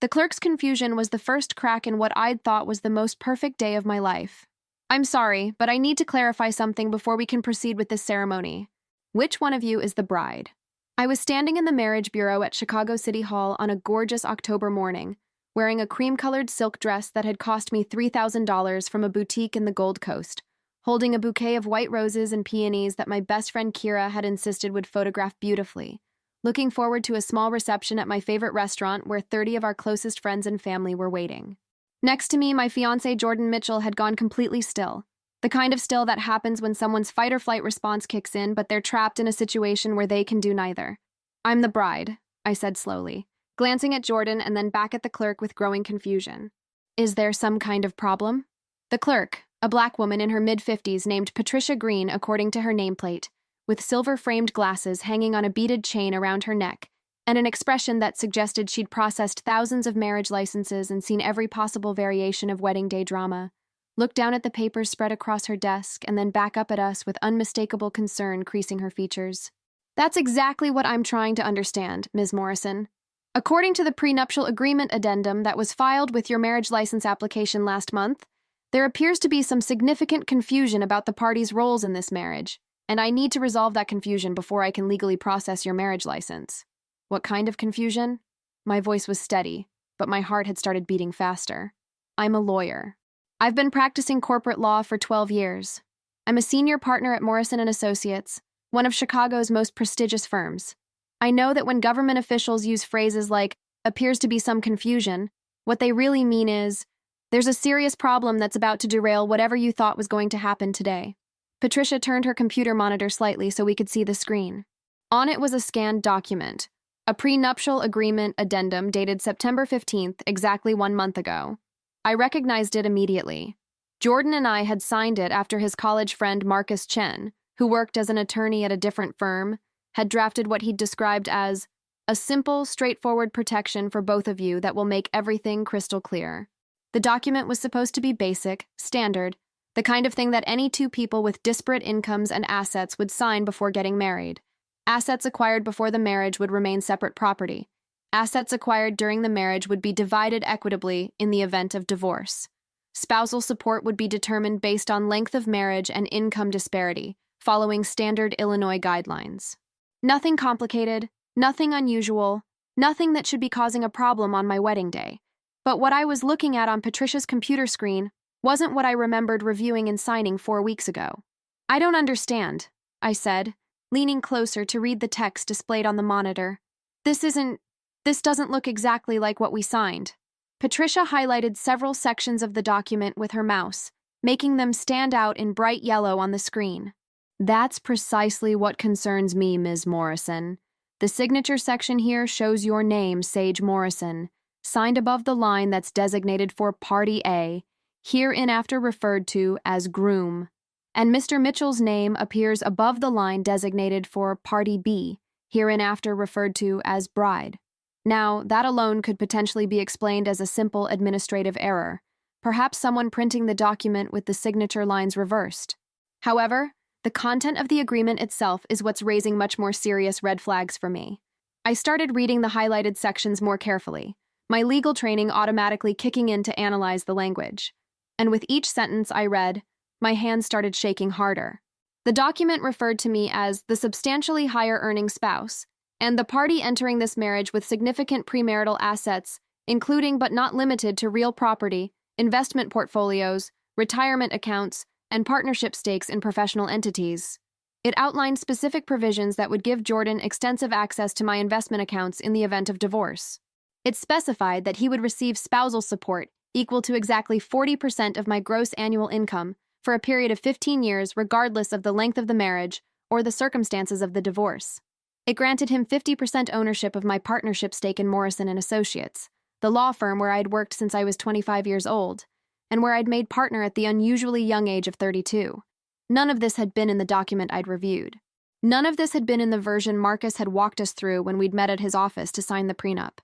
The clerk's confusion was the first crack in what I'd thought was the most perfect day of my life. "I'm sorry, but I need to clarify something before we can proceed with this ceremony. Which one of you is the bride?" I was standing in the marriage bureau at Chicago City Hall on a gorgeous October morning, wearing a cream-colored silk dress that had cost me $3,000 from a boutique in the Gold Coast, holding a bouquet of white roses and peonies that my best friend Kira had insisted would photograph beautifully, looking forward to a small reception at my favorite restaurant where 30 of our closest friends and family were waiting. Next to me, my fiancé Jordan Mitchell had gone completely still, the kind of still that happens when someone's fight-or-flight response kicks in, but they're trapped in a situation where they can do neither. "I'm the bride," I said slowly, glancing at Jordan and then back at the clerk with growing confusion. "Is there some kind of problem?" The clerk, a black woman in her mid-50s named Patricia Green according to her nameplate, with silver-framed glasses hanging on a beaded chain around her neck, and an expression that suggested she'd processed thousands of marriage licenses and seen every possible variation of wedding day drama, looked down at the papers spread across her desk and then back up at us with unmistakable concern creasing her features. "That's exactly what I'm trying to understand, Ms. Morrison. According to the prenuptial agreement addendum that was filed with your marriage license application last month, there appears to be some significant confusion about the parties' roles in this marriage, and I need to resolve that confusion before I can legally process your marriage license." "What kind of confusion?" My voice was steady, but my heart had started beating faster. "I'm a lawyer. I've been practicing corporate law for 12 years. I'm a senior partner at Morrison & Associates, one of Chicago's most prestigious firms. I know that when government officials use phrases like, 'appears to be some confusion,' what they really mean is, there's a serious problem that's about to derail whatever you thought was going to happen today." Patricia turned her computer monitor slightly so we could see the screen. On it was a scanned document, a prenuptial agreement addendum dated September 15th, exactly 1 month ago. I recognized it immediately. Jordan and I had signed it after his college friend Marcus Chen, who worked as an attorney at a different firm, had drafted what he'd described as a simple, straightforward protection for both of you that will make everything crystal clear. The document was supposed to be basic, standard, the kind of thing that any two people with disparate incomes and assets would sign before getting married. Assets acquired before the marriage would remain separate property. Assets acquired during the marriage would be divided equitably in the event of divorce. Spousal support would be determined based on length of marriage and income disparity, following standard Illinois guidelines. Nothing complicated, nothing unusual, nothing that should be causing a problem on my wedding day. But what I was looking at on Patricia's computer screen wasn't what I remembered reviewing and signing 4 weeks ago. "I don't understand," I said, leaning closer to read the text displayed on the monitor. This doesn't look exactly like what we signed." Patricia highlighted several sections of the document with her mouse, making them stand out in bright yellow on the screen. "That's precisely what concerns me, Ms. Morrison. The signature section here shows your name, Sage Morrison, signed above the line that's designated for Party A, hereinafter referred to as groom. And Mr. Mitchell's name appears above the line designated for Party B, hereinafter referred to as bride. Now, that alone could potentially be explained as a simple administrative error, perhaps someone printing the document with the signature lines reversed. However, the content of the agreement itself is what's raising much more serious red flags for me. I started reading the highlighted sections more carefully, my legal training automatically kicking in to analyze the language. And with each sentence I read, my hands started shaking harder. The document referred to me as the substantially higher earning spouse, and the party entering this marriage with significant premarital assets, including but not limited to real property, investment portfolios, retirement accounts, and partnership stakes in professional entities. It outlined specific provisions that would give Jordan extensive access to my investment accounts in the event of divorce. It specified that he would receive spousal support equal to exactly 40% of my gross annual income for a period of 15 years regardless of the length of the marriage or the circumstances of the divorce. It granted him 50% ownership of my partnership stake in Morrison & Associates, the law firm where I'd worked since I was 25 years old, and where I'd made partner at the unusually young age of 32. None of this had been in the document I'd reviewed. None of this had been in the version Marcus had walked us through when we'd met at his office to sign the prenup.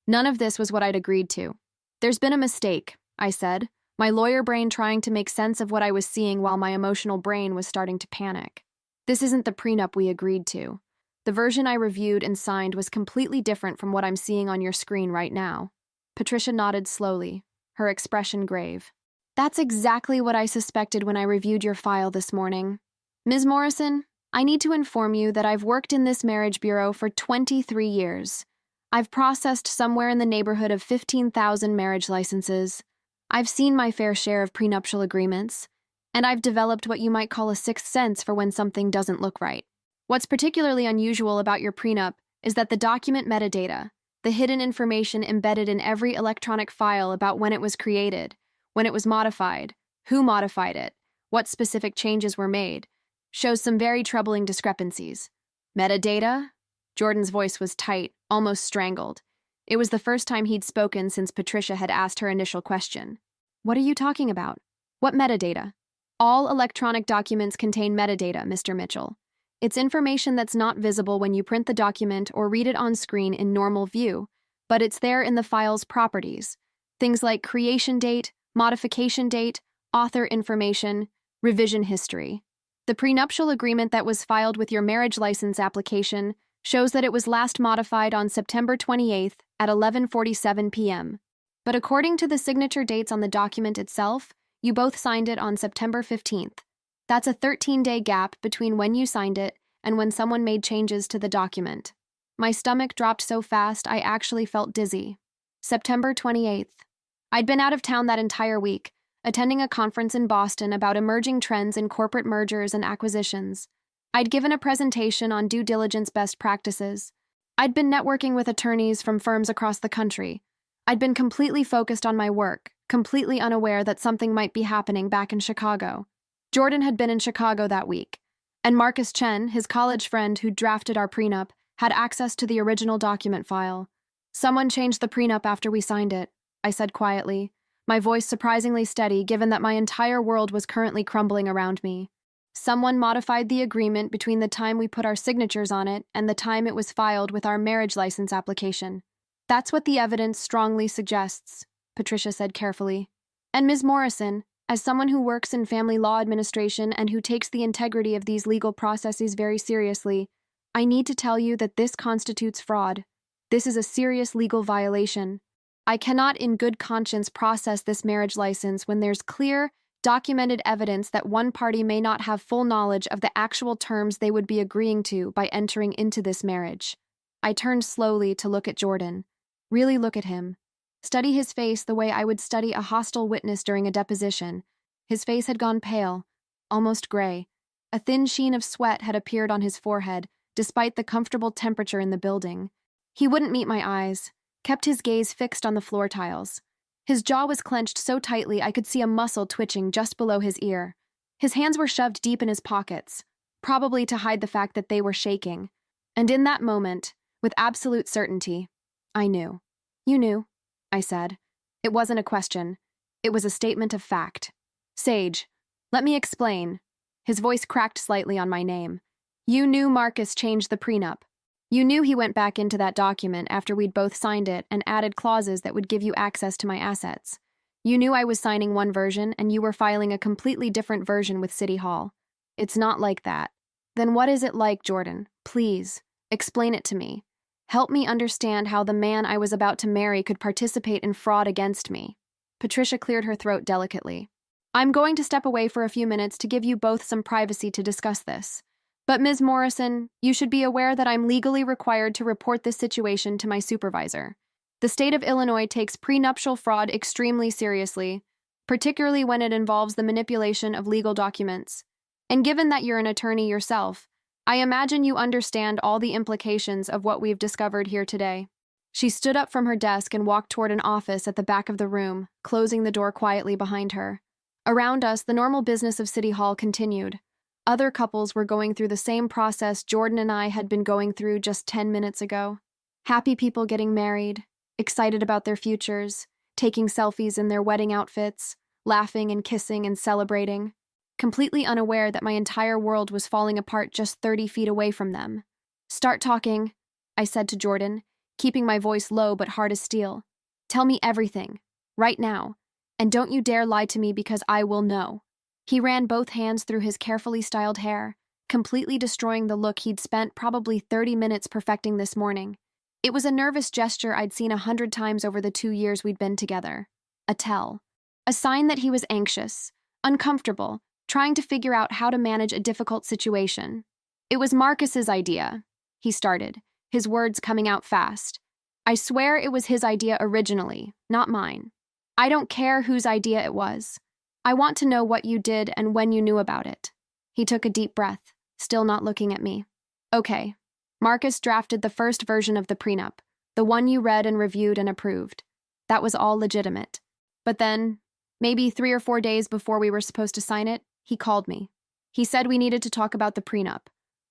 None of this was what I'd agreed to. "There's been a mistake," I said, my lawyer brain trying to make sense of what I was seeing while my emotional brain was starting to panic. "This isn't the prenup we agreed to. The version I reviewed and signed was completely different from what I'm seeing on your screen right now." Patricia nodded slowly, her expression grave. That's exactly what I suspected when I reviewed your file this morning. Ms. Morrison, I need to inform you that I've worked in this marriage bureau for 23 years. I've processed somewhere in the neighborhood of 15,000 marriage licenses. I've seen my fair share of prenuptial agreements, and I've developed what you might call a sixth sense for when something doesn't look right. What's particularly unusual about your prenup is that the document metadata, the hidden information embedded in every electronic file about when it was created, when it was modified, who modified it, what specific changes were made, shows some very troubling discrepancies. Metadata? Jordan's voice was tight, almost strangled. It was the first time he'd spoken since Patricia had asked her initial question. What are you talking about? What metadata? All electronic documents contain metadata, Mr. Mitchell. It's information that's not visible when you print the document or read it on screen in normal view, but it's there in the file's properties. Things like creation date, modification date, author information, revision history. The prenuptial agreement that was filed with your marriage license application shows that it was last modified on September 28th at 11:47 p.m. But according to the signature dates on the document itself, you both signed it on September 15th. That's a 13-day gap between when you signed it and when someone made changes to the document. My stomach dropped so fast I actually felt dizzy. September 28th. I'd been out of town that entire week, attending a conference in Boston about emerging trends in corporate mergers and acquisitions. I'd given a presentation on due diligence best practices. I'd been networking with attorneys from firms across the country. I'd been completely focused on my work, completely unaware that something might be happening back in Chicago. Jordan had been in Chicago that week, and Marcus Chen, his college friend who drafted our prenup, had access to the original document file. Someone changed the prenup after we signed it, I said quietly, my voice surprisingly steady given that my entire world was currently crumbling around me. Someone modified the agreement between the time we put our signatures on it and the time it was filed with our marriage license application. That's what the evidence strongly suggests, Patricia said carefully. And Ms. Morrison, as someone who works in family law administration and who takes the integrity of these legal processes very seriously, I need to tell you that this constitutes fraud. This is a serious legal violation. I cannot in good conscience process this marriage license when there's clear, documented evidence that one party may not have full knowledge of the actual terms they would be agreeing to by entering into this marriage. I turned slowly to look at Jordan. Really look at him. Study his face the way I would study a hostile witness during a deposition. His face had gone pale, almost gray. A thin sheen of sweat had appeared on his forehead, despite the comfortable temperature in the building. He wouldn't meet my eyes, kept his gaze fixed on the floor tiles. His jaw was clenched so tightly I could see a muscle twitching just below his ear. His hands were shoved deep in his pockets, probably to hide the fact that they were shaking. And in that moment, with absolute certainty, I knew. You knew, I said. It wasn't a question. It was a statement of fact. Sage, let me explain. His voice cracked slightly on my name. You knew Marcus changed the prenup. You knew he went back into that document after we'd both signed it and added clauses that would give you access to my assets. You knew I was signing one version and you were filing a completely different version with City Hall. It's not like that. Then what is it like, Jordan? Please, explain it to me. Help me understand how the man I was about to marry could participate in fraud against me. Patricia cleared her throat delicately. I'm going to step away for a few minutes to give you both some privacy to discuss this. But Ms. Morrison, you should be aware that I'm legally required to report this situation to my supervisor. The state of Illinois takes prenuptial fraud extremely seriously, particularly when it involves the manipulation of legal documents. And given that you're an attorney yourself, I imagine you understand all the implications of what we've discovered here today. She stood up from her desk and walked toward an office at the back of the room, closing the door quietly behind her. Around us, the normal business of City Hall continued. Other couples were going through the same process Jordan and I had been going through just 10 minutes ago. Happy people getting married, excited about their futures, taking selfies in their wedding outfits, laughing and kissing and celebrating, completely unaware that my entire world was falling apart just 30 feet away from them. Start talking, I said to Jordan, keeping my voice low but hard as steel. Tell me everything, right now, and don't you dare lie to me because I will know. He ran both hands through his carefully styled hair, completely destroying the look he'd spent probably 30 minutes perfecting this morning. It was a nervous gesture I'd seen 100 times over the 2 years we'd been together. A tell. A sign that he was anxious, uncomfortable, trying to figure out how to manage a difficult situation. It was Marcus's idea, he started, his words coming out fast. I swear it was his idea originally, not mine. I don't care whose idea it was. I want to know what you did and when you knew about it. He took a deep breath, still not looking at me. Okay. Marcus drafted the first version of the prenup, the one you read and reviewed and approved. That was all legitimate. But then, maybe 3 or 4 days before we were supposed to sign it, he called me. He said we needed to talk about the prenup.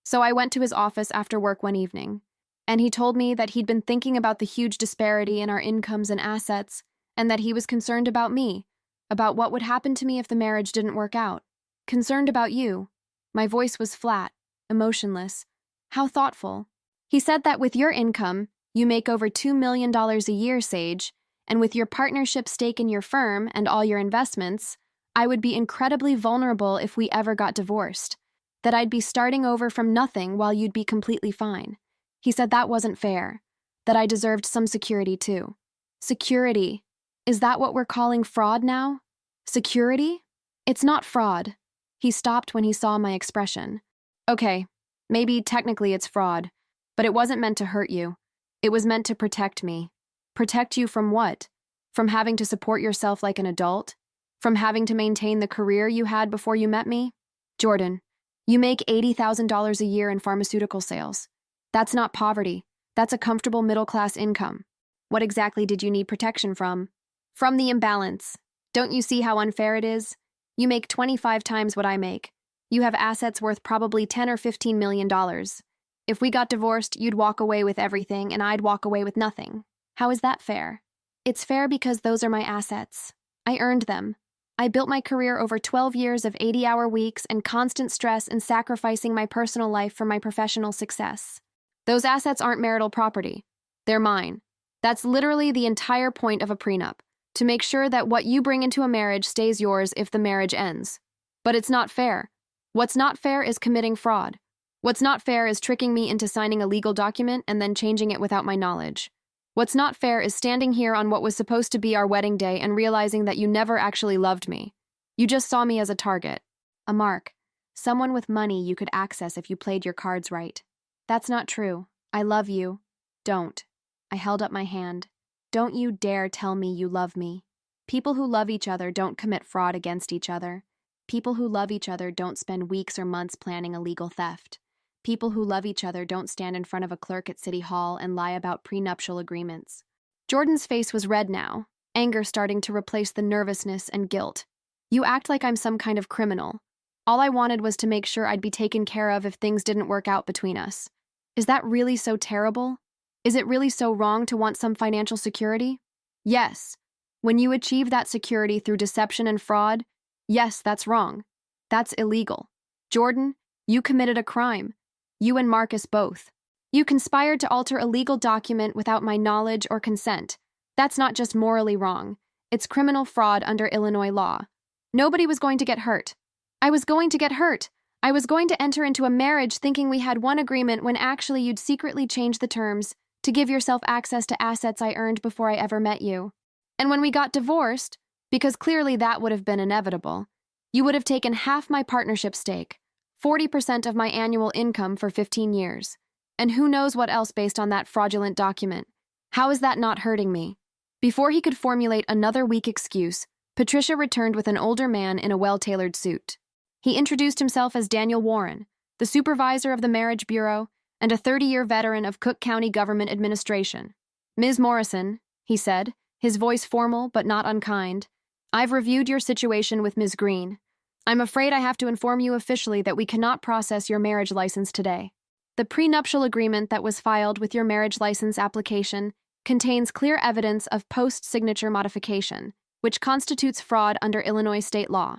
So I went to his office after work one evening, and he told me that he'd been thinking about the huge disparity in our incomes and assets, and that he was concerned about me, about what would happen to me if the marriage didn't work out. Concerned about you. My voice was flat, emotionless. How thoughtful. He said that with your income, you make over $2 million a year, Sage, and with your partnership stake in your firm and all your investments, I would be incredibly vulnerable if we ever got divorced, that I'd be starting over from nothing while you'd be completely fine. He said that wasn't fair, that I deserved some security too. Security. Is that what we're calling fraud now? Security? It's not fraud. He stopped when he saw my expression. Okay, maybe technically it's fraud, but it wasn't meant to hurt you. It was meant to protect me. Protect you from what? From having to support yourself like an adult? From having to maintain the career you had before you met me? Jordan, you make $80,000 a year in pharmaceutical sales. That's not poverty. That's a comfortable middle-class income. What exactly did you need protection from? From the imbalance. Don't you see how unfair it is? You make 25 times what I make. You have assets worth probably $10 or $15 million. If we got divorced, you'd walk away with everything and I'd walk away with nothing. How is that fair? It's fair because those are my assets. I earned them. I built my career over 12 years of 80-hour weeks and constant stress and sacrificing my personal life for my professional success. Those assets aren't marital property. They're mine. That's literally the entire point of a prenup, to make sure that what you bring into a marriage stays yours if the marriage ends. But it's not fair. What's not fair is committing fraud. What's not fair is tricking me into signing a legal document and then changing it without my knowledge. What's not fair is standing here on what was supposed to be our wedding day and realizing that you never actually loved me. You just saw me as a target. A mark. Someone with money you could access if you played your cards right. That's not true. I love you. Don't. I held up my hand. Don't you dare tell me you love me. People who love each other don't commit fraud against each other. People who love each other don't spend weeks or months planning a legal theft. People who love each other don't stand in front of a clerk at City Hall and lie about prenuptial agreements. Jordan's face was red now, anger starting to replace the nervousness and guilt. You act like I'm some kind of criminal. All I wanted was to make sure I'd be taken care of if things didn't work out between us. Is that really so terrible? Is it really so wrong to want some financial security? Yes. When you achieve that security through deception and fraud, yes, that's wrong. That's illegal. Jordan, you committed a crime. You and Marcus both. You conspired to alter a legal document without my knowledge or consent. That's not just morally wrong. It's criminal fraud under Illinois law. Nobody was going to get hurt. I was going to get hurt. I was going to enter into a marriage thinking we had one agreement when actually you'd secretly change the terms to give yourself access to assets I earned before I ever met you. And when we got divorced, because clearly that would have been inevitable, you would have taken half my partnership stake, 40% of my annual income for 15 years. And who knows what else based on that fraudulent document. How is that not hurting me? Before he could formulate another weak excuse, Patricia returned with an older man in a well-tailored suit. He introduced himself as Daniel Warren, the supervisor of the Marriage Bureau and a 30-year veteran of Cook County government administration. Ms. Morrison, he said, his voice formal but not unkind, I've reviewed your situation with Ms. Green. I'm afraid I have to inform you officially that we cannot process your marriage license today. The prenuptial agreement that was filed with your marriage license application contains clear evidence of post-signature modification, which constitutes fraud under Illinois state law.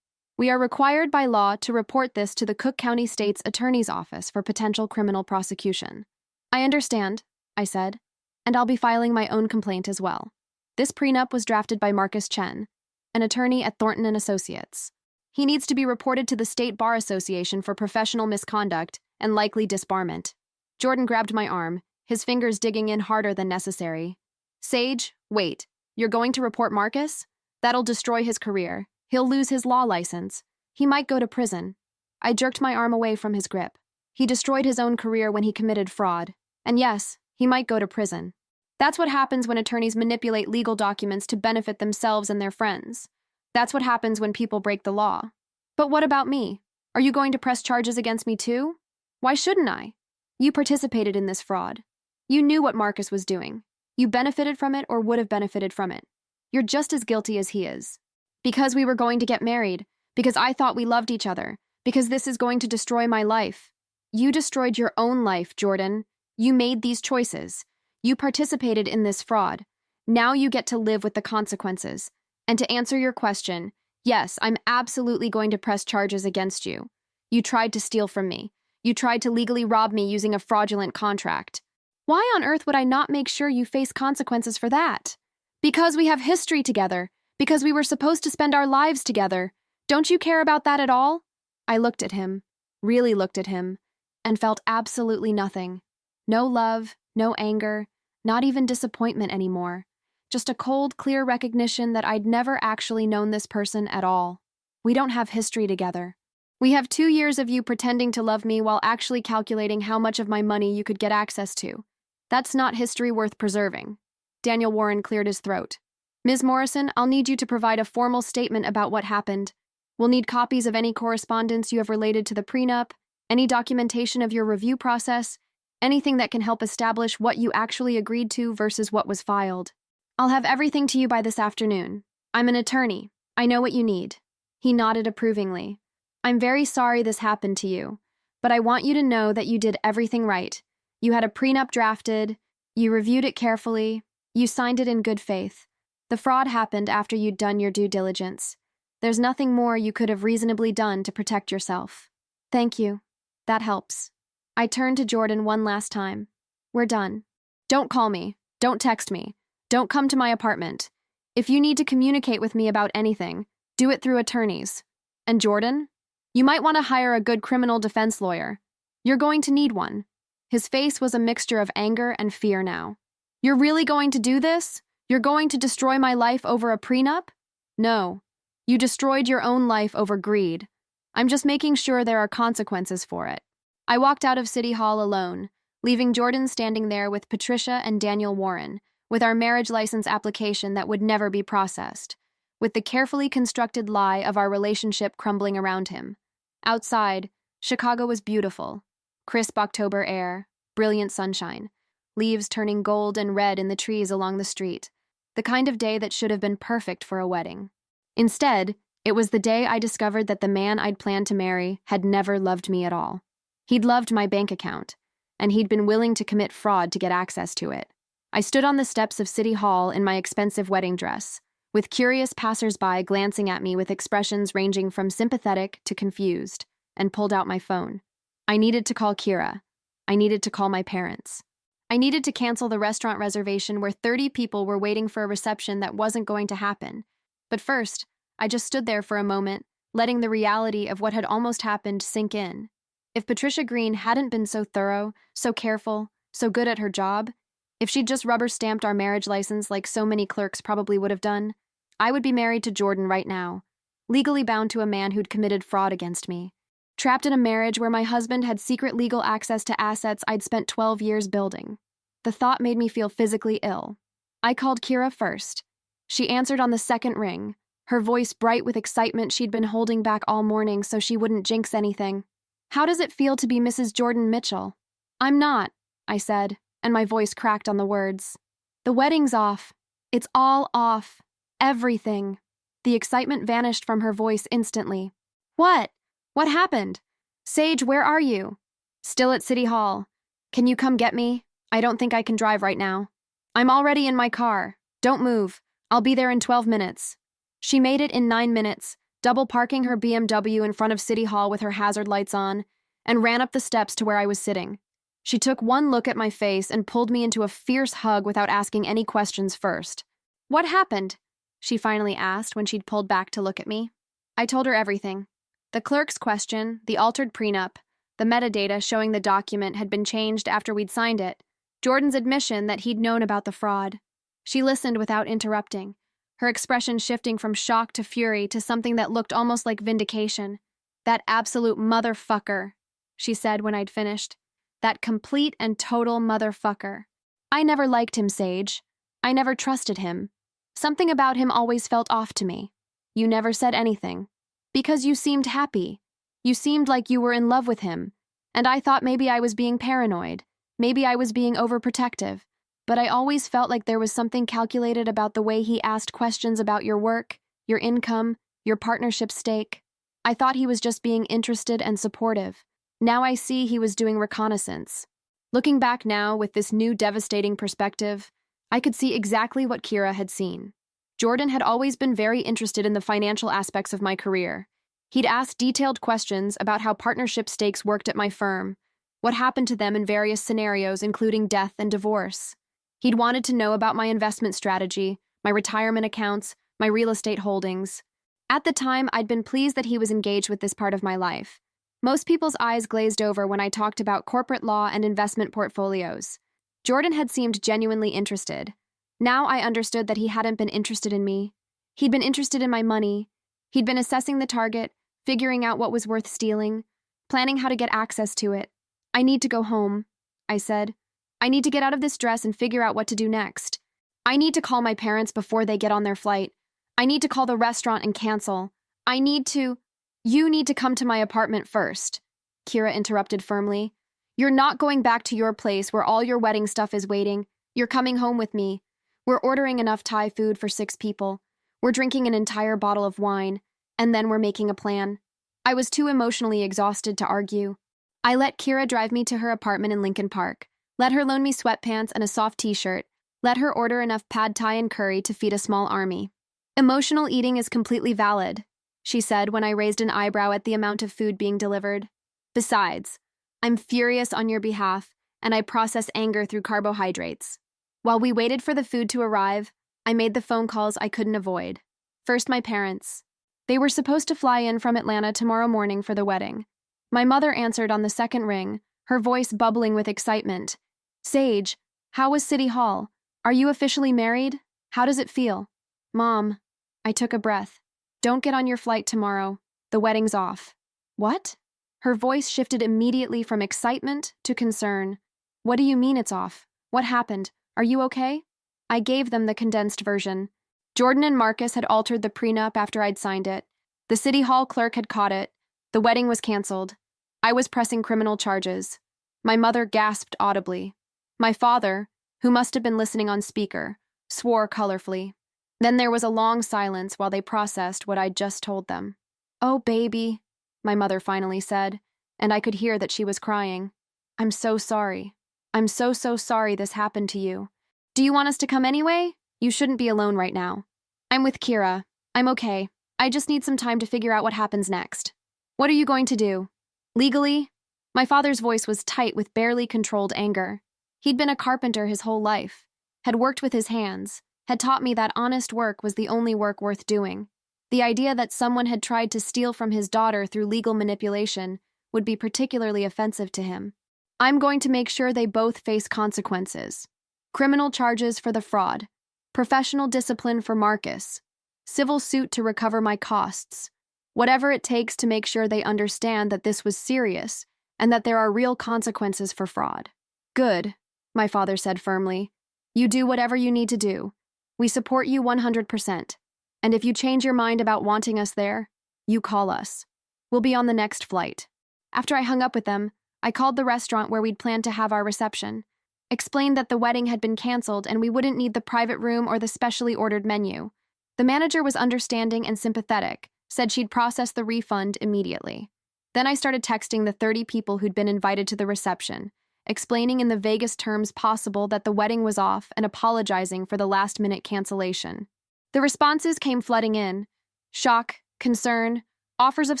We are required by law to report this to the Cook County State's Attorney's Office for potential criminal prosecution. I understand, I said, and I'll be filing my own complaint as well. This prenup was drafted by Marcus Chen, an attorney at Thornton & Associates. He needs to be reported to the State Bar Association for professional misconduct and likely disbarment. Jordan grabbed my arm, his fingers digging in harder than necessary. Sage, wait. You're going to report Marcus? That'll destroy his career. He'll lose his law license. He might go to prison. I jerked my arm away from his grip. He destroyed his own career when he committed fraud. And yes, he might go to prison. That's what happens when attorneys manipulate legal documents to benefit themselves and their friends. That's what happens when people break the law. But what about me? Are you going to press charges against me too? Why shouldn't I? You participated in this fraud. You knew what Marcus was doing. You benefited from it or would have benefited from it. You're just as guilty as he is. Because we were going to get married. Because I thought we loved each other. Because this is going to destroy my life. You destroyed your own life, Jordan. You made these choices. You participated in this fraud. Now you get to live with the consequences. And to answer your question, yes, I'm absolutely going to press charges against you. You tried to steal from me. You tried to legally rob me using a fraudulent contract. Why on earth would I not make sure you face consequences for that? Because we have history together. Because we were supposed to spend our lives together. Don't you care about that at all? I looked at him, really looked at him, and felt absolutely nothing. No love, no anger, not even disappointment anymore. Just a cold, clear recognition that I'd never actually known this person at all. We don't have history together. We have 2 years of you pretending to love me while actually calculating how much of my money you could get access to. That's not history worth preserving. Daniel Warren cleared his throat. Ms. Morrison, I'll need you to provide a formal statement about what happened. We'll need copies of any correspondence you have related to the prenup, any documentation of your review process, anything that can help establish what you actually agreed to versus what was filed. I'll have everything to you by this afternoon. I'm an attorney. I know what you need. He nodded approvingly. I'm very sorry this happened to you, but I want you to know that you did everything right. You had a prenup drafted, you reviewed it carefully, you signed it in good faith. The fraud happened after you'd done your due diligence. There's nothing more you could have reasonably done to protect yourself. Thank you. That helps. I turned to Jordan one last time. We're done. Don't call me. Don't text me. Don't come to my apartment. If you need to communicate with me about anything, do it through attorneys. And Jordan? You might want to hire a good criminal defense lawyer. You're going to need one. His face was a mixture of anger and fear now. You're really going to do this? You're going to destroy my life over a prenup? No. You destroyed your own life over greed. I'm just making sure there are consequences for it. I walked out of City Hall alone, leaving Jordan standing there with Patricia and Daniel Warren, with our marriage license application that would never be processed, with the carefully constructed lie of our relationship crumbling around him. Outside, Chicago was beautiful. Crisp October air, brilliant sunshine, leaves turning gold and red in the trees along the street, the kind of day that should have been perfect for a wedding. Instead, it was the day I discovered that the man I'd planned to marry had never loved me at all. He'd loved my bank account, and he'd been willing to commit fraud to get access to it. I stood on the steps of City Hall in my expensive wedding dress, with curious passers-by glancing at me with expressions ranging from sympathetic to confused, and pulled out my phone. I needed to call Kira. I needed to call my parents. I needed to cancel the restaurant reservation where 30 people were waiting for a reception that wasn't going to happen. But first, I just stood there for a moment, letting the reality of what had almost happened sink in. If Patricia Green hadn't been so thorough, so careful, so good at her job, if she'd just rubber-stamped our marriage license like so many clerks probably would have done, I would be married to Jordan right now, legally bound to a man who'd committed fraud against me, trapped in a marriage where my husband had secret legal access to assets I'd spent 12 years building. The thought made me feel physically ill. I called Kira first. She answered on the second ring, her voice bright with excitement she'd been holding back all morning so she wouldn't jinx anything. How does it feel to be Mrs. Jordan Mitchell? I'm not, I said, and my voice cracked on the words. The wedding's off. It's all off. Everything. The excitement vanished from her voice instantly. What? What happened? Sage, where are you? Still at City Hall. Can you come get me? I don't think I can drive right now. I'm already in my car. Don't move. I'll be there in 12 minutes. She made it in 9 minutes, double parking her BMW in front of City Hall with her hazard lights on, and ran up the steps to where I was sitting. She took one look at my face and pulled me into a fierce hug without asking any questions first. What happened? She finally asked when she'd pulled back to look at me. I told her everything. The clerk's question, the altered prenup, the metadata showing the document had been changed after we'd signed it. Jordan's admission that he'd known about the fraud. She listened without interrupting, her expression shifting from shock to fury to something that looked almost like vindication. "That absolute motherfucker," she said when I'd finished. "That complete and total motherfucker. I never liked him, Sage. I never trusted him. Something about him always felt off to me. You never said anything. Because you seemed happy. You seemed like you were in love with him. And I thought maybe I was being paranoid. Maybe I was being overprotective. But I always felt like there was something calculated about the way he asked questions about your work, your income, your partnership stake. I thought he was just being interested and supportive. Now I see he was doing reconnaissance." Looking back now with this new devastating perspective, I could see exactly what Kira had seen. Jordan had always been very interested in the financial aspects of my career. He'd asked detailed questions about how partnership stakes worked at my firm, what happened to them in various scenarios, including death and divorce. He'd wanted to know about my investment strategy, my retirement accounts, my real estate holdings. At the time, I'd been pleased that he was engaged with this part of my life. Most people's eyes glazed over when I talked about corporate law and investment portfolios. Jordan had seemed genuinely interested. Now I understood that he hadn't been interested in me. He'd been interested in my money. He'd been assessing the target, figuring out what was worth stealing, planning how to get access to it. "I need to go home," I said. "I need to get out of this dress and figure out what to do next. I need to call my parents before they get on their flight. I need to call the restaurant and cancel. I need to—" "You need to come to my apartment first," Kira interrupted firmly. "You're not going back to your place where all your wedding stuff is waiting. You're coming home with me. We're ordering enough Thai food for 6 people. We're drinking an entire bottle of wine, and then we're making a plan." I was too emotionally exhausted to argue. I let Kira drive me to her apartment in Lincoln Park, let her loan me sweatpants and a soft t-shirt, let her order enough pad thai and curry to feed a small army. "Emotional eating is completely valid," she said when I raised an eyebrow at the amount of food being delivered. "Besides, I'm furious on your behalf, and I process anger through carbohydrates." While we waited for the food to arrive, I made the phone calls I couldn't avoid. First, my parents. They were supposed to fly in from Atlanta tomorrow morning for the wedding. My mother answered on the second ring, her voice bubbling with excitement. "Sage, how was City Hall? Are you officially married? How does it feel?" "Mom," I took a breath. "Don't get on your flight tomorrow. The wedding's off." "What?" Her voice shifted immediately from excitement to concern. "What do you mean it's off? What happened? Are you okay?" I gave them the condensed version. Jordan and Marcus had altered the prenup after I'd signed it. The City Hall clerk had caught it. The wedding was canceled. I was pressing criminal charges. My mother gasped audibly. My father, who must have been listening on speaker, swore colorfully. Then there was a long silence while they processed what I'd just told them. "Oh, baby," my mother finally said, and I could hear that she was crying. "I'm so sorry. I'm so sorry this happened to you. Do you want us to come anyway? You shouldn't be alone right now." "I'm with Kira. I'm okay. I just need some time to figure out what happens next." "What are you going to do?" "Legally?" My father's voice was tight with barely controlled anger. He'd been a carpenter his whole life, had worked with his hands, had taught me that honest work was the only work worth doing. The idea that someone had tried to steal from his daughter through legal manipulation would be particularly offensive to him. "I'm going to make sure they both face consequences. Criminal charges for the fraud, professional discipline for Marcus, civil suit to recover my costs. Whatever it takes to make sure they understand that this was serious and that there are real consequences for fraud." "Good," my father said firmly. "You do whatever you need to do. We support you 100%. And if you change your mind about wanting us there, you call us. We'll be on the next flight." After I hung up with them, I called the restaurant where we'd planned to have our reception, explained that the wedding had been canceled and we wouldn't need the private room or the specially ordered menu. The manager was understanding and sympathetic, said she'd process the refund immediately. Then I started texting the 30 people who'd been invited to the reception, explaining in the vaguest terms possible that the wedding was off and apologizing for the last-minute cancellation. The responses came flooding in. Shock, concern, offers of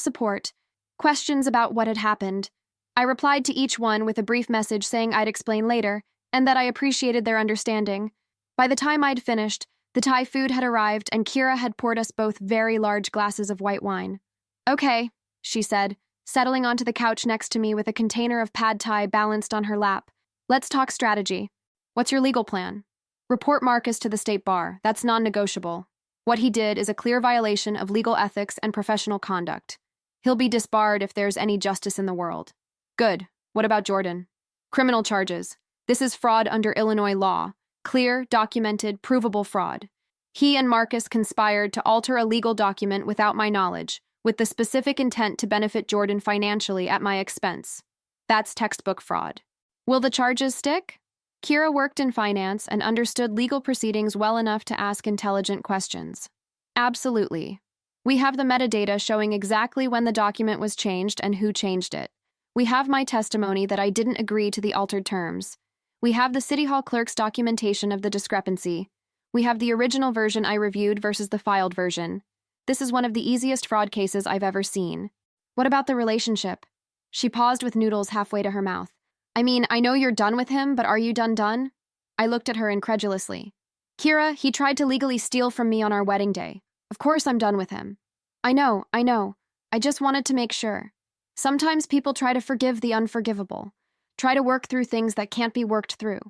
support, questions about what had happened. I replied to each one with a brief message saying I'd explain later, and that I appreciated their understanding. By the time I'd finished, the Thai food had arrived and Kira had poured us both very large glasses of white wine. "Okay," she said, settling onto the couch next to me with a container of pad thai balanced on her lap. "Let's talk strategy." What's your legal plan? Report Marcus to the state bar. That's non-negotiable. What he did is a clear violation of legal ethics and professional conduct. He'll be disbarred if there's any justice in the world. Good. What about Jordan? Criminal charges. This is fraud under Illinois law. Clear, documented, provable fraud. He and Marcus conspired to alter a legal document without my knowledge, with the specific intent to benefit Jordan financially at my expense. That's textbook fraud. Will the charges stick? Kira worked in finance and understood legal proceedings well enough to ask intelligent questions. Absolutely. We have the metadata showing exactly when the document was changed and who changed it. We have my testimony that I didn't agree to the altered terms. We have the City Hall clerk's documentation of the discrepancy. We have the original version I reviewed versus the filed version. This is one of the easiest fraud cases I've ever seen. What about the relationship? She paused with noodles halfway to her mouth. I mean, I know you're done with him, but are you done? I looked at her incredulously. Kira, he tried to legally steal from me on our wedding day. Of course I'm done with him. I know. I just wanted to make sure. Sometimes people try to forgive the unforgivable. Try to work through things that can't be worked through.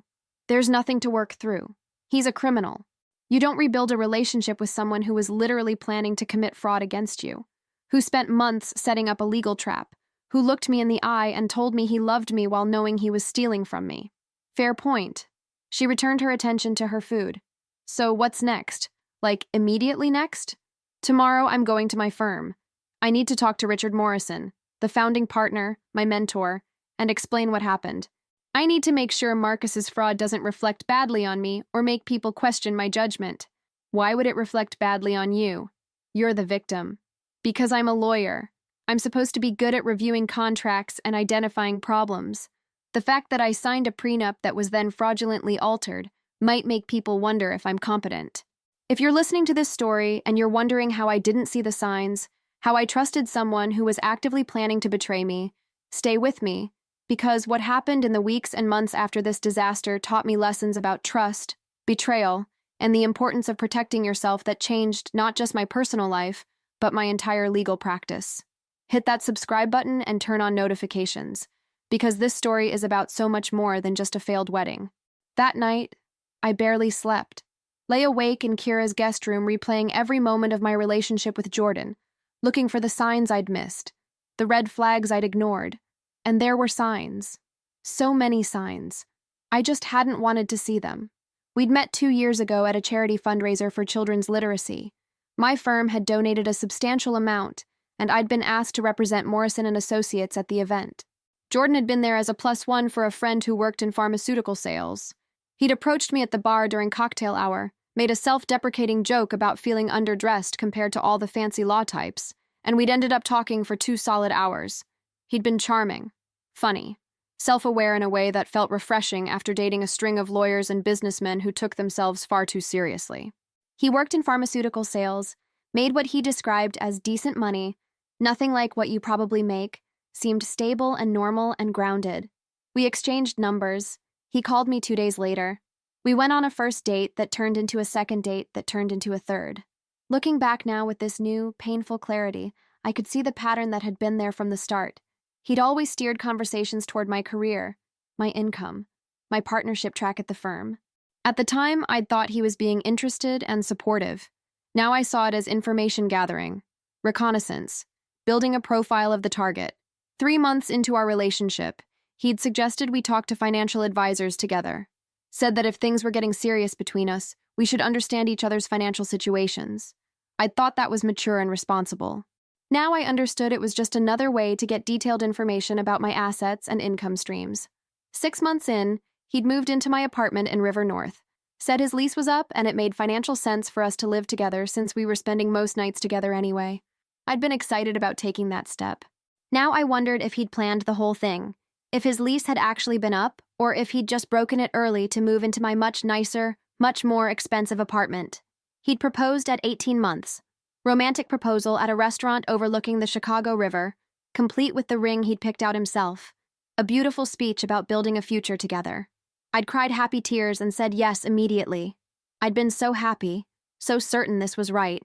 There's nothing to work through. He's a criminal. You don't rebuild a relationship with someone who was literally planning to commit fraud against you, who spent months setting up a legal trap, who looked me in the eye and told me he loved me while knowing he was stealing from me. Fair point. She returned her attention to her food. So what's next? Like, immediately next? Tomorrow I'm going to my firm. I need to talk to Richard Morrison, the founding partner, my mentor, and explain what happened. I need to make sure Marcus's fraud doesn't reflect badly on me or make people question my judgment. Why would it reflect badly on you? You're the victim. Because I'm a lawyer. I'm supposed to be good at reviewing contracts and identifying problems. The fact that I signed a prenup that was then fraudulently altered might make people wonder if I'm competent. If you're listening to this story and you're wondering how I didn't see the signs, how I trusted someone who was actively planning to betray me, stay with me, because what happened in the weeks and months after this disaster taught me lessons about trust, betrayal, and the importance of protecting yourself that changed not just my personal life, but my entire legal practice. Hit that subscribe button and turn on notifications, because this story is about so much more than just a failed wedding. That night, I barely slept. Lay awake in Kira's guest room replaying every moment of my relationship with Jordan, looking for the signs I'd missed, the red flags I'd ignored. And there were signs. So many signs. I just hadn't wanted to see them. We'd met 2 years ago at a charity fundraiser for children's literacy. My firm had donated a substantial amount, and I'd been asked to represent Morrison and Associates at the event. Jordan had been there as a +1 for a friend who worked in pharmaceutical sales. He'd approached me at the bar during cocktail hour, made a self-deprecating joke about feeling underdressed compared to all the fancy law types, and we'd ended up talking for 2 solid hours. He'd been charming, funny, self-aware in a way that felt refreshing after dating a string of lawyers and businessmen who took themselves far too seriously. He worked in pharmaceutical sales, made what he described as decent money, nothing like what you probably make, seemed stable and normal and grounded. We exchanged numbers. He called me 2 days later. We went on a first date that turned into a second date that turned into a third. Looking back now with this new, painful clarity, I could see the pattern that had been there from the start. He'd always steered conversations toward my career, my income, my partnership track at the firm. At the time, I'd thought he was being interested and supportive. Now I saw it as information gathering, reconnaissance, building a profile of the target. 3 months into our relationship, he'd suggested we talk to financial advisors together. Said that if things were getting serious between us, we should understand each other's financial situations. I'd thought that was mature and responsible. Now I understood it was just another way to get detailed information about my assets and income streams. 6 months in, he'd moved into my apartment in River North. Said his lease was up and it made financial sense for us to live together since we were spending most nights together anyway. I'd been excited about taking that step. Now I wondered if he'd planned the whole thing, if his lease had actually been up, or if he'd just broken it early to move into my much nicer, much more expensive apartment. He'd proposed at 18 months. Romantic proposal at a restaurant overlooking the Chicago River, complete with the ring he'd picked out himself. A beautiful speech about building a future together. I'd cried happy tears and said yes immediately. I'd been so happy, so certain this was right.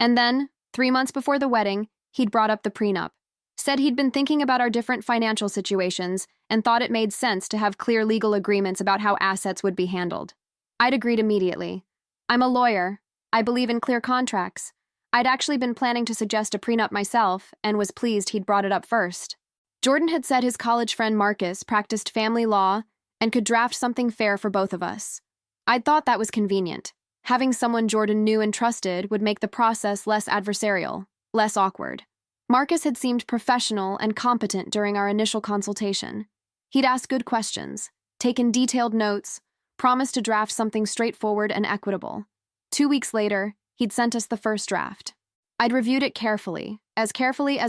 And then, 3 months before the wedding, he'd brought up the prenup. Said he'd been thinking about our different financial situations and thought it made sense to have clear legal agreements about how assets would be handled. I'd agreed immediately. I'm a lawyer. I believe in clear contracts. I'd actually been planning to suggest a prenup myself and was pleased he'd brought it up first. Jordan had said his college friend Marcus practiced family law and could draft something fair for both of us. I'd thought that was convenient. Having someone Jordan knew and trusted would make the process less adversarial, less awkward. Marcus had seemed professional and competent during our initial consultation. He'd asked good questions, taken detailed notes, promised to draft something straightforward and equitable. 2 weeks later, he'd sent us the first draft. I'd reviewed it carefully as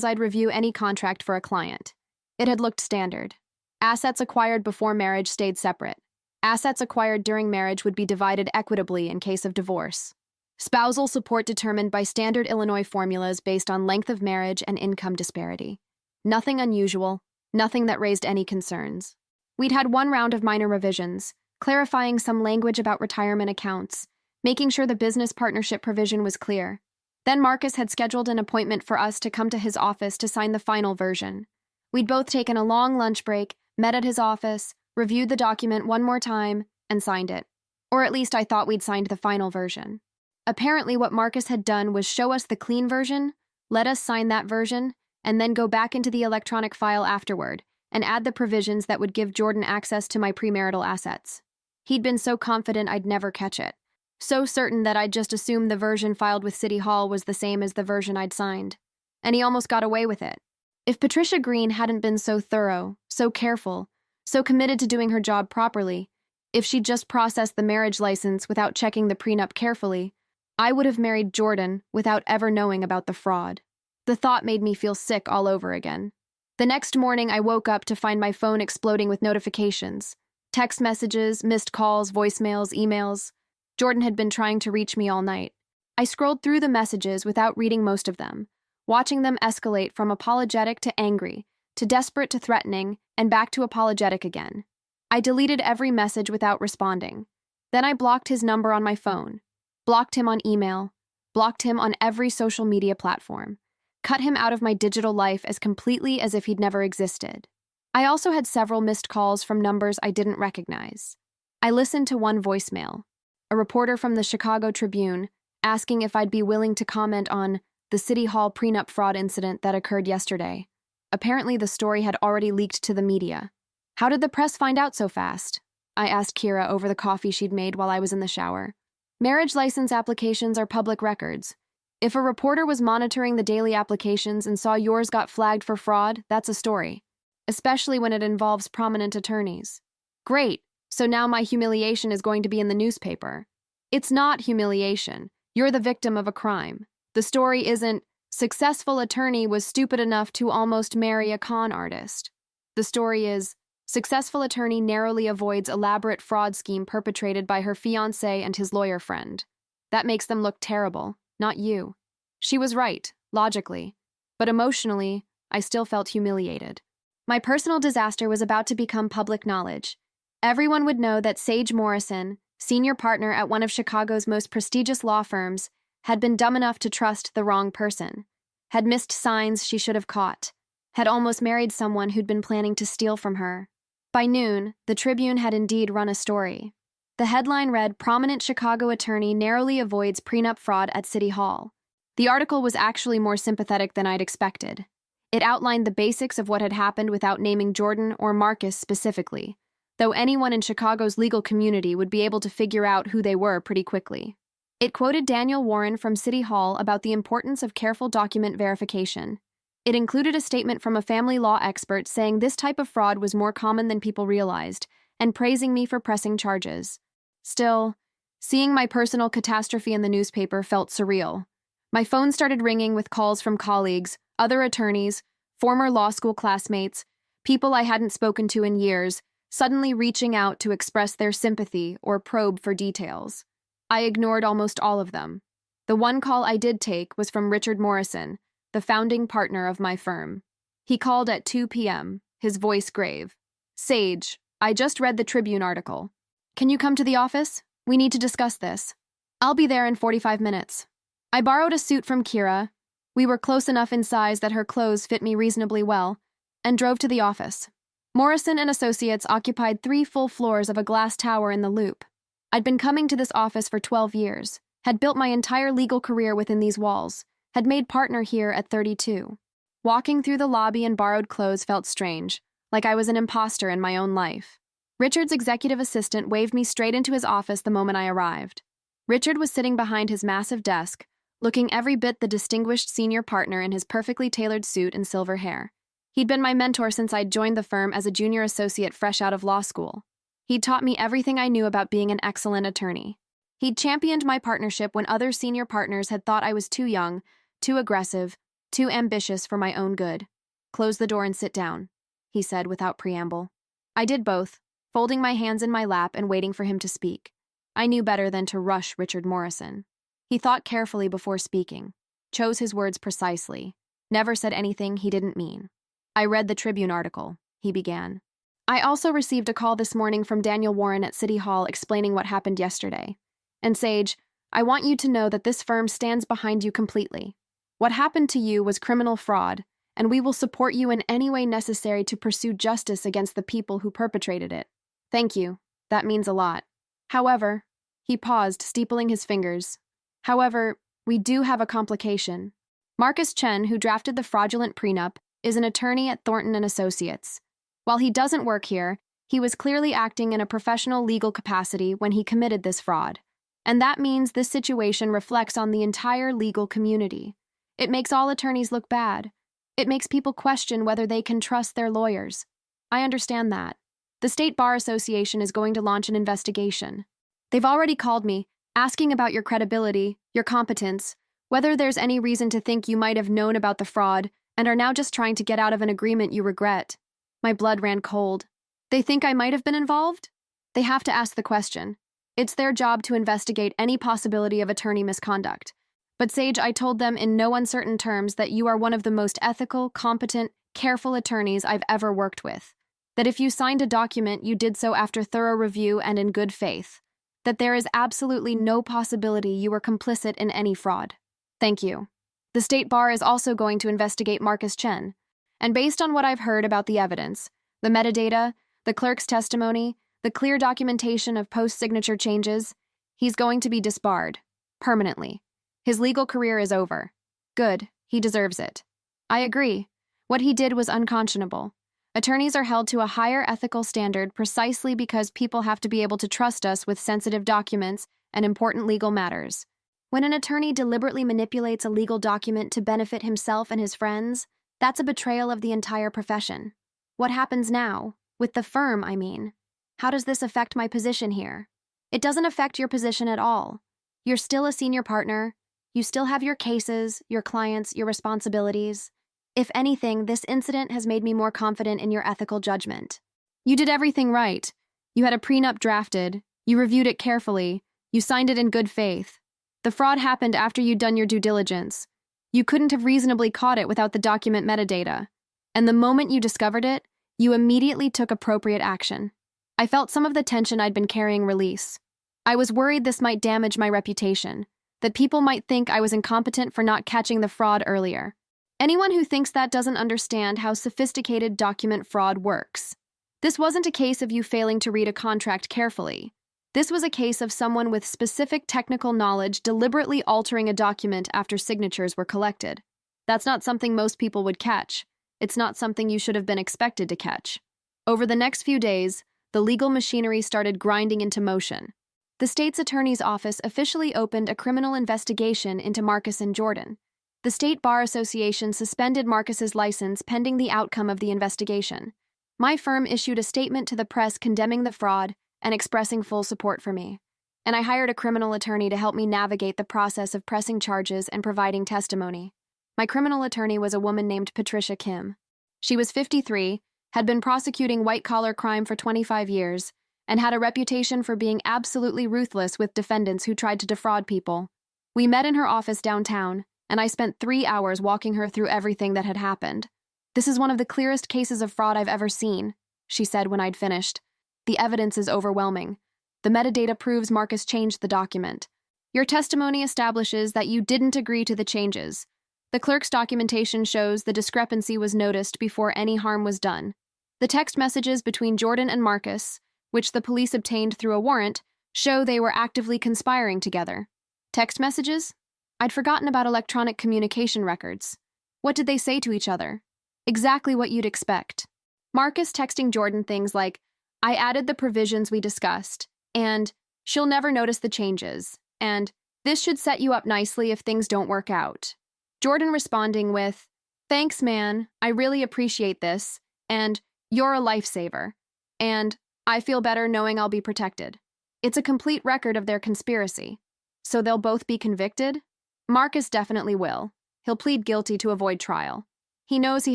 I'd review any contract for a client. It had looked standard. Assets acquired before marriage stayed separate. Assets acquired during marriage would be divided equitably in case of divorce. Spousal support determined by standard Illinois formulas based on length of marriage and income disparity. Nothing unusual, nothing that raised any concerns. We'd had one round of minor revisions, clarifying some language about retirement accounts, making sure the business partnership provision was clear. Then Marcus had scheduled an appointment for us to come to his office to sign the final version. We'd both taken a long lunch break, met at his office, reviewed the document one more time, and signed it. Or at least I thought we'd signed the final version. Apparently what Marcus had done was show us the clean version, let us sign that version, and then go back into the electronic file afterward and add the provisions that would give Jordan access to my premarital assets. He'd been so confident I'd never catch it. So certain that I'd just assumed the version filed with City Hall was the same as the version I'd signed. And he almost got away with it. If Patricia Green hadn't been so thorough, so careful, so committed to doing her job properly, if she'd just processed the marriage license without checking the prenup carefully, I would have married Jordan without ever knowing about the fraud. The thought made me feel sick all over again. The next morning, I woke up to find my phone exploding with notifications. Text messages, missed calls, voicemails, emails. Jordan had been trying to reach me all night. I scrolled through the messages without reading most of them, watching them escalate from apologetic to angry, to desperate to threatening, and back to apologetic again. I deleted every message without responding. Then I blocked his number on my phone, blocked him on email, blocked him on every social media platform, cut him out of my digital life as completely as if he'd never existed. I also had several missed calls from numbers I didn't recognize. I listened to one voicemail, a reporter from the Chicago Tribune, asking if I'd be willing to comment on the City Hall prenup fraud incident that occurred yesterday. Apparently the story had already leaked to the media. How did the press find out so fast? I asked Kira over the coffee she'd made while I was in the shower. Marriage license applications are public records. If a reporter was monitoring the daily applications and saw yours got flagged for fraud, that's a story. Especially when it involves prominent attorneys. Great, so now my humiliation is going to be in the newspaper. It's not humiliation. You're the victim of a crime. The story isn't, successful attorney was stupid enough to almost marry a con artist. The story is, successful attorney narrowly avoids elaborate fraud scheme perpetrated by her fiancé and his lawyer friend. That makes them look terrible, not you. She was right, logically. But emotionally, I still felt humiliated. My personal disaster was about to become public knowledge. Everyone would know that Sage Morrison, senior partner at one of Chicago's most prestigious law firms, had been dumb enough to trust the wrong person, had missed signs she should have caught, had almost married someone who'd been planning to steal from her. By noon, the Tribune had indeed run a story. The headline read, "Prominent Chicago attorney narrowly avoids prenup fraud at City Hall." The article was actually more sympathetic than I'd expected. It outlined the basics of what had happened without naming Jordan or Marcus specifically, though anyone in Chicago's legal community would be able to figure out who they were pretty quickly. It quoted Daniel Warren from City Hall about the importance of careful document verification. It included a statement from a family law expert saying this type of fraud was more common than people realized, and praising me for pressing charges. Still, seeing my personal catastrophe in the newspaper felt surreal. My phone started ringing with calls from colleagues, other attorneys, former law school classmates, people I hadn't spoken to in years, suddenly reaching out to express their sympathy or probe for details. I ignored almost all of them. The one call I did take was from Richard Morrison, the founding partner of my firm. He called at 2 p.m., his voice grave. "Sage, I just read the Tribune article. Can you come to the office? We need to discuss this. I'll be there in 45 minutes. I borrowed a suit from Kira. We were close enough in size that her clothes fit me reasonably well, and drove to the office. Morrison and Associates occupied 3 full floors of a glass tower in the Loop. I'd been coming to this office for 12 years, had built my entire legal career within these walls, had made partner here at 32. Walking through the lobby in borrowed clothes felt strange, like I was an imposter in my own life. Richard's executive assistant waved me straight into his office the moment I arrived. Richard was sitting behind his massive desk, looking every bit the distinguished senior partner in his perfectly tailored suit and silver hair. He'd been my mentor since I'd joined the firm as a junior associate fresh out of law school. He'd taught me everything I knew about being an excellent attorney. He'd championed my partnership when other senior partners had thought I was too young, too aggressive, too ambitious for my own good. "Close the door and sit down," he said without preamble. I did both, folding my hands in my lap and waiting for him to speak. I knew better than to rush Richard Morrison. He thought carefully before speaking, chose his words precisely, never said anything he didn't mean. "I read the Tribune article," he began. "I also received a call this morning from Daniel Warren at City Hall explaining what happened yesterday. And Sage, I want you to know that this firm stands behind you completely. What happened to you was criminal fraud, and we will support you in any way necessary to pursue justice against the people who perpetrated it. Thank you. That means a lot. However," he paused, steepling his fingers. "However, we do have a complication. Marcus Chen, who drafted the fraudulent prenup, is an attorney at Thornton and Associates. While he doesn't work here, he was clearly acting in a professional legal capacity when he committed this fraud. And that means this situation reflects on the entire legal community. It makes all attorneys look bad. It makes people question whether they can trust their lawyers. I understand that. The State Bar Association is going to launch an investigation. They've already called me, asking about your credibility, your competence, whether there's any reason to think you might have known about the fraud and are now just trying to get out of an agreement you regret." My blood ran cold. They think I might have been involved? They have to ask the question. It's their job to investigate any possibility of attorney misconduct. But Sage, I told them in no uncertain terms that you are one of the most ethical, competent, careful attorneys I've ever worked with. That if you signed a document, you did so after thorough review and in good faith. That there is absolutely no possibility you were complicit in any fraud. Thank you. The State Bar is also going to investigate Marcus Chen. And based on what I've heard about the evidence, the metadata, the clerk's testimony, the clear documentation of post-signature changes, he's going to be disbarred. Permanently. His legal career is over. Good. He deserves it. I agree. What he did was unconscionable. Attorneys are held to a higher ethical standard precisely because people have to be able to trust us with sensitive documents and important legal matters. When an attorney deliberately manipulates a legal document to benefit himself and his friends, that's a betrayal of the entire profession. What happens now? With the firm, I mean. How does this affect my position here? It doesn't affect your position at all. You're still a senior partner. You still have your cases, your clients, your responsibilities. If anything, this incident has made me more confident in your ethical judgment. You did everything right. You had a prenup drafted. You reviewed it carefully. You signed it in good faith. The fraud happened after you'd done your due diligence. You couldn't have reasonably caught it without the document metadata. And the moment you discovered it, you immediately took appropriate action. I felt some of the tension I'd been carrying release. I was worried this might damage my reputation, that people might think I was incompetent for not catching the fraud earlier. Anyone who thinks that doesn't understand how sophisticated document fraud works. This wasn't a case of you failing to read a contract carefully. This was a case of someone with specific technical knowledge deliberately altering a document after signatures were collected. That's not something most people would catch. It's not something you should have been expected to catch. Over the next few days, the legal machinery started grinding into motion. The state's attorney's office officially opened a criminal investigation into Marcus and Jordan. The State Bar Association suspended Marcus's license pending the outcome of the investigation. My firm issued a statement to the press condemning the fraud and expressing full support for me. And I hired a criminal attorney to help me navigate the process of pressing charges and providing testimony. My criminal attorney was a woman named Patricia Kim. She was 53, had been prosecuting white-collar crime for 25 years, and had a reputation for being absolutely ruthless with defendants who tried to defraud people. We met in her office downtown, and I spent 3 hours walking her through everything that had happened. "This is one of the clearest cases of fraud I've ever seen," she said when I'd finished. "The evidence is overwhelming. The metadata proves Marcus changed the document. Your testimony establishes that you didn't agree to the changes, The clerk's documentation shows the discrepancy was noticed before any harm was done. The text messages between Jordan and Marcus, which the police obtained through a warrant, show they were actively conspiring together. Text messages? I'd forgotten about electronic communication records. What did they say to each other? Exactly what you'd expect. Marcus texting Jordan things like, "I added the provisions we discussed," and "she'll never notice the changes," and "this should set you up nicely if things don't work out." Jordan responding with, "Thanks, man, I really appreciate this," and "You're a lifesaver," and "I feel better knowing I'll be protected." It's a complete record of their conspiracy. So they'll both be convicted? Marcus definitely will. He'll plead guilty to avoid trial. He knows he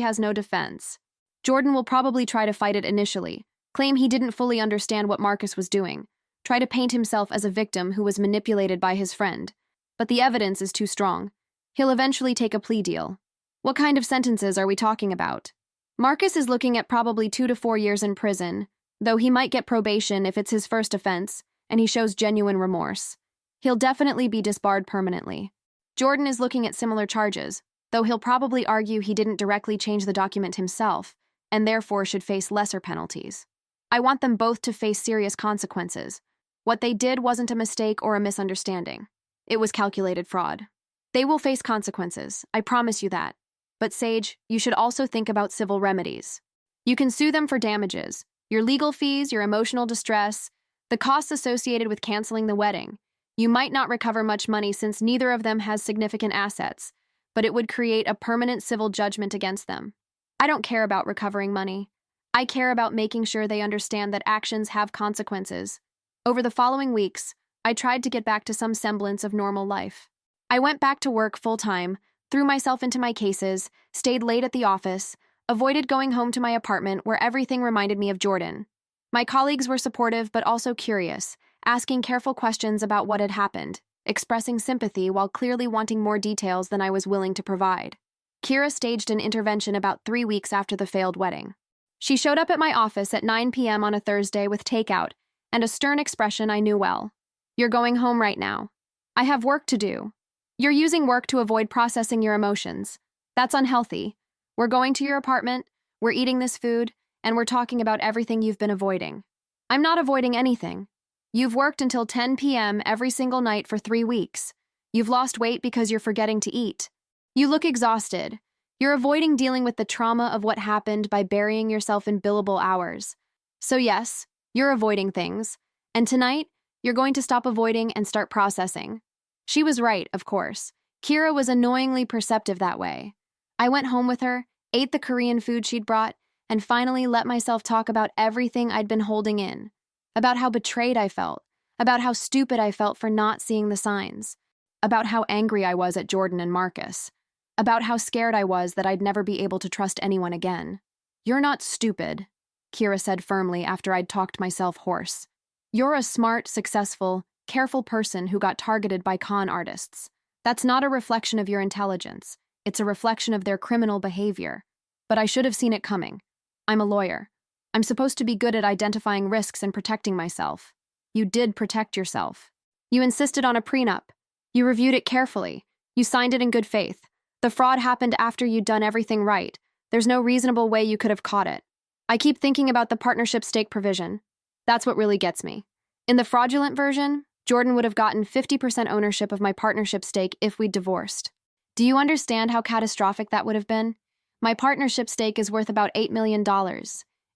has no defense. Jordan will probably try to fight it initially, claim he didn't fully understand what Marcus was doing, try to paint himself as a victim who was manipulated by his friend. But the evidence is too strong. He'll eventually take a plea deal. What kind of sentences are we talking about? Marcus is looking at probably 2 to 4 years in prison, though he might get probation if it's his first offense and he shows genuine remorse. He'll definitely be disbarred permanently. Jordan is looking at similar charges, though he'll probably argue he didn't directly change the document himself and therefore should face lesser penalties. I want them both to face serious consequences. What they did wasn't a mistake or a misunderstanding. It was calculated fraud. They will face consequences, I promise you that. But Sage, you should also think about civil remedies. You can sue them for damages, your legal fees, your emotional distress, the costs associated with canceling the wedding. You might not recover much money since neither of them has significant assets, but it would create a permanent civil judgment against them. I don't care about recovering money. I care about making sure they understand that actions have consequences. Over the following weeks, I tried to get back to some semblance of normal life. I went back to work full-time, threw myself into my cases, stayed late at the office, avoided going home to my apartment where everything reminded me of Jordan. My colleagues were supportive but also curious, asking careful questions about what had happened, expressing sympathy while clearly wanting more details than I was willing to provide. Kira staged an intervention about 3 weeks after the failed wedding. She showed up at my office at 9 p.m. on a Thursday with takeout and a stern expression I knew well. "You're going home right now. I have work to do. You're using work to avoid processing your emotions. That's unhealthy. We're going to your apartment, we're eating this food, and we're talking about everything you've been avoiding." I'm not avoiding anything. You've worked until 10 p.m. every single night for 3 weeks. You've lost weight because you're forgetting to eat. You look exhausted. You're avoiding dealing with the trauma of what happened by burying yourself in billable hours. So yes, you're avoiding things. And tonight, you're going to stop avoiding and start processing. She was right, of course. Kira was annoyingly perceptive that way. I went home with her, ate the Korean food she'd brought, and finally let myself talk about everything I'd been holding in. About how betrayed I felt, about how stupid I felt for not seeing the signs, about how angry I was at Jordan and Marcus, about how scared I was that I'd never be able to trust anyone again. "You're not stupid," Kira said firmly after I'd talked myself hoarse. "You're a smart, successful, careful person who got targeted by con artists. That's not a reflection of your intelligence. It's a reflection of their criminal behavior. But I should have seen it coming. I'm a lawyer. I'm supposed to be good at identifying risks and protecting myself. You did protect yourself. You insisted on a prenup. You reviewed it carefully. You signed it in good faith. The fraud happened after you'd done everything right. There's no reasonable way you could have caught it. I keep thinking about the partnership stake provision. That's what really gets me. In the fraudulent version, Jordan would have gotten 50% ownership of my partnership stake if we'd divorced. Do you understand how catastrophic that would have been? My partnership stake is worth about $8 million.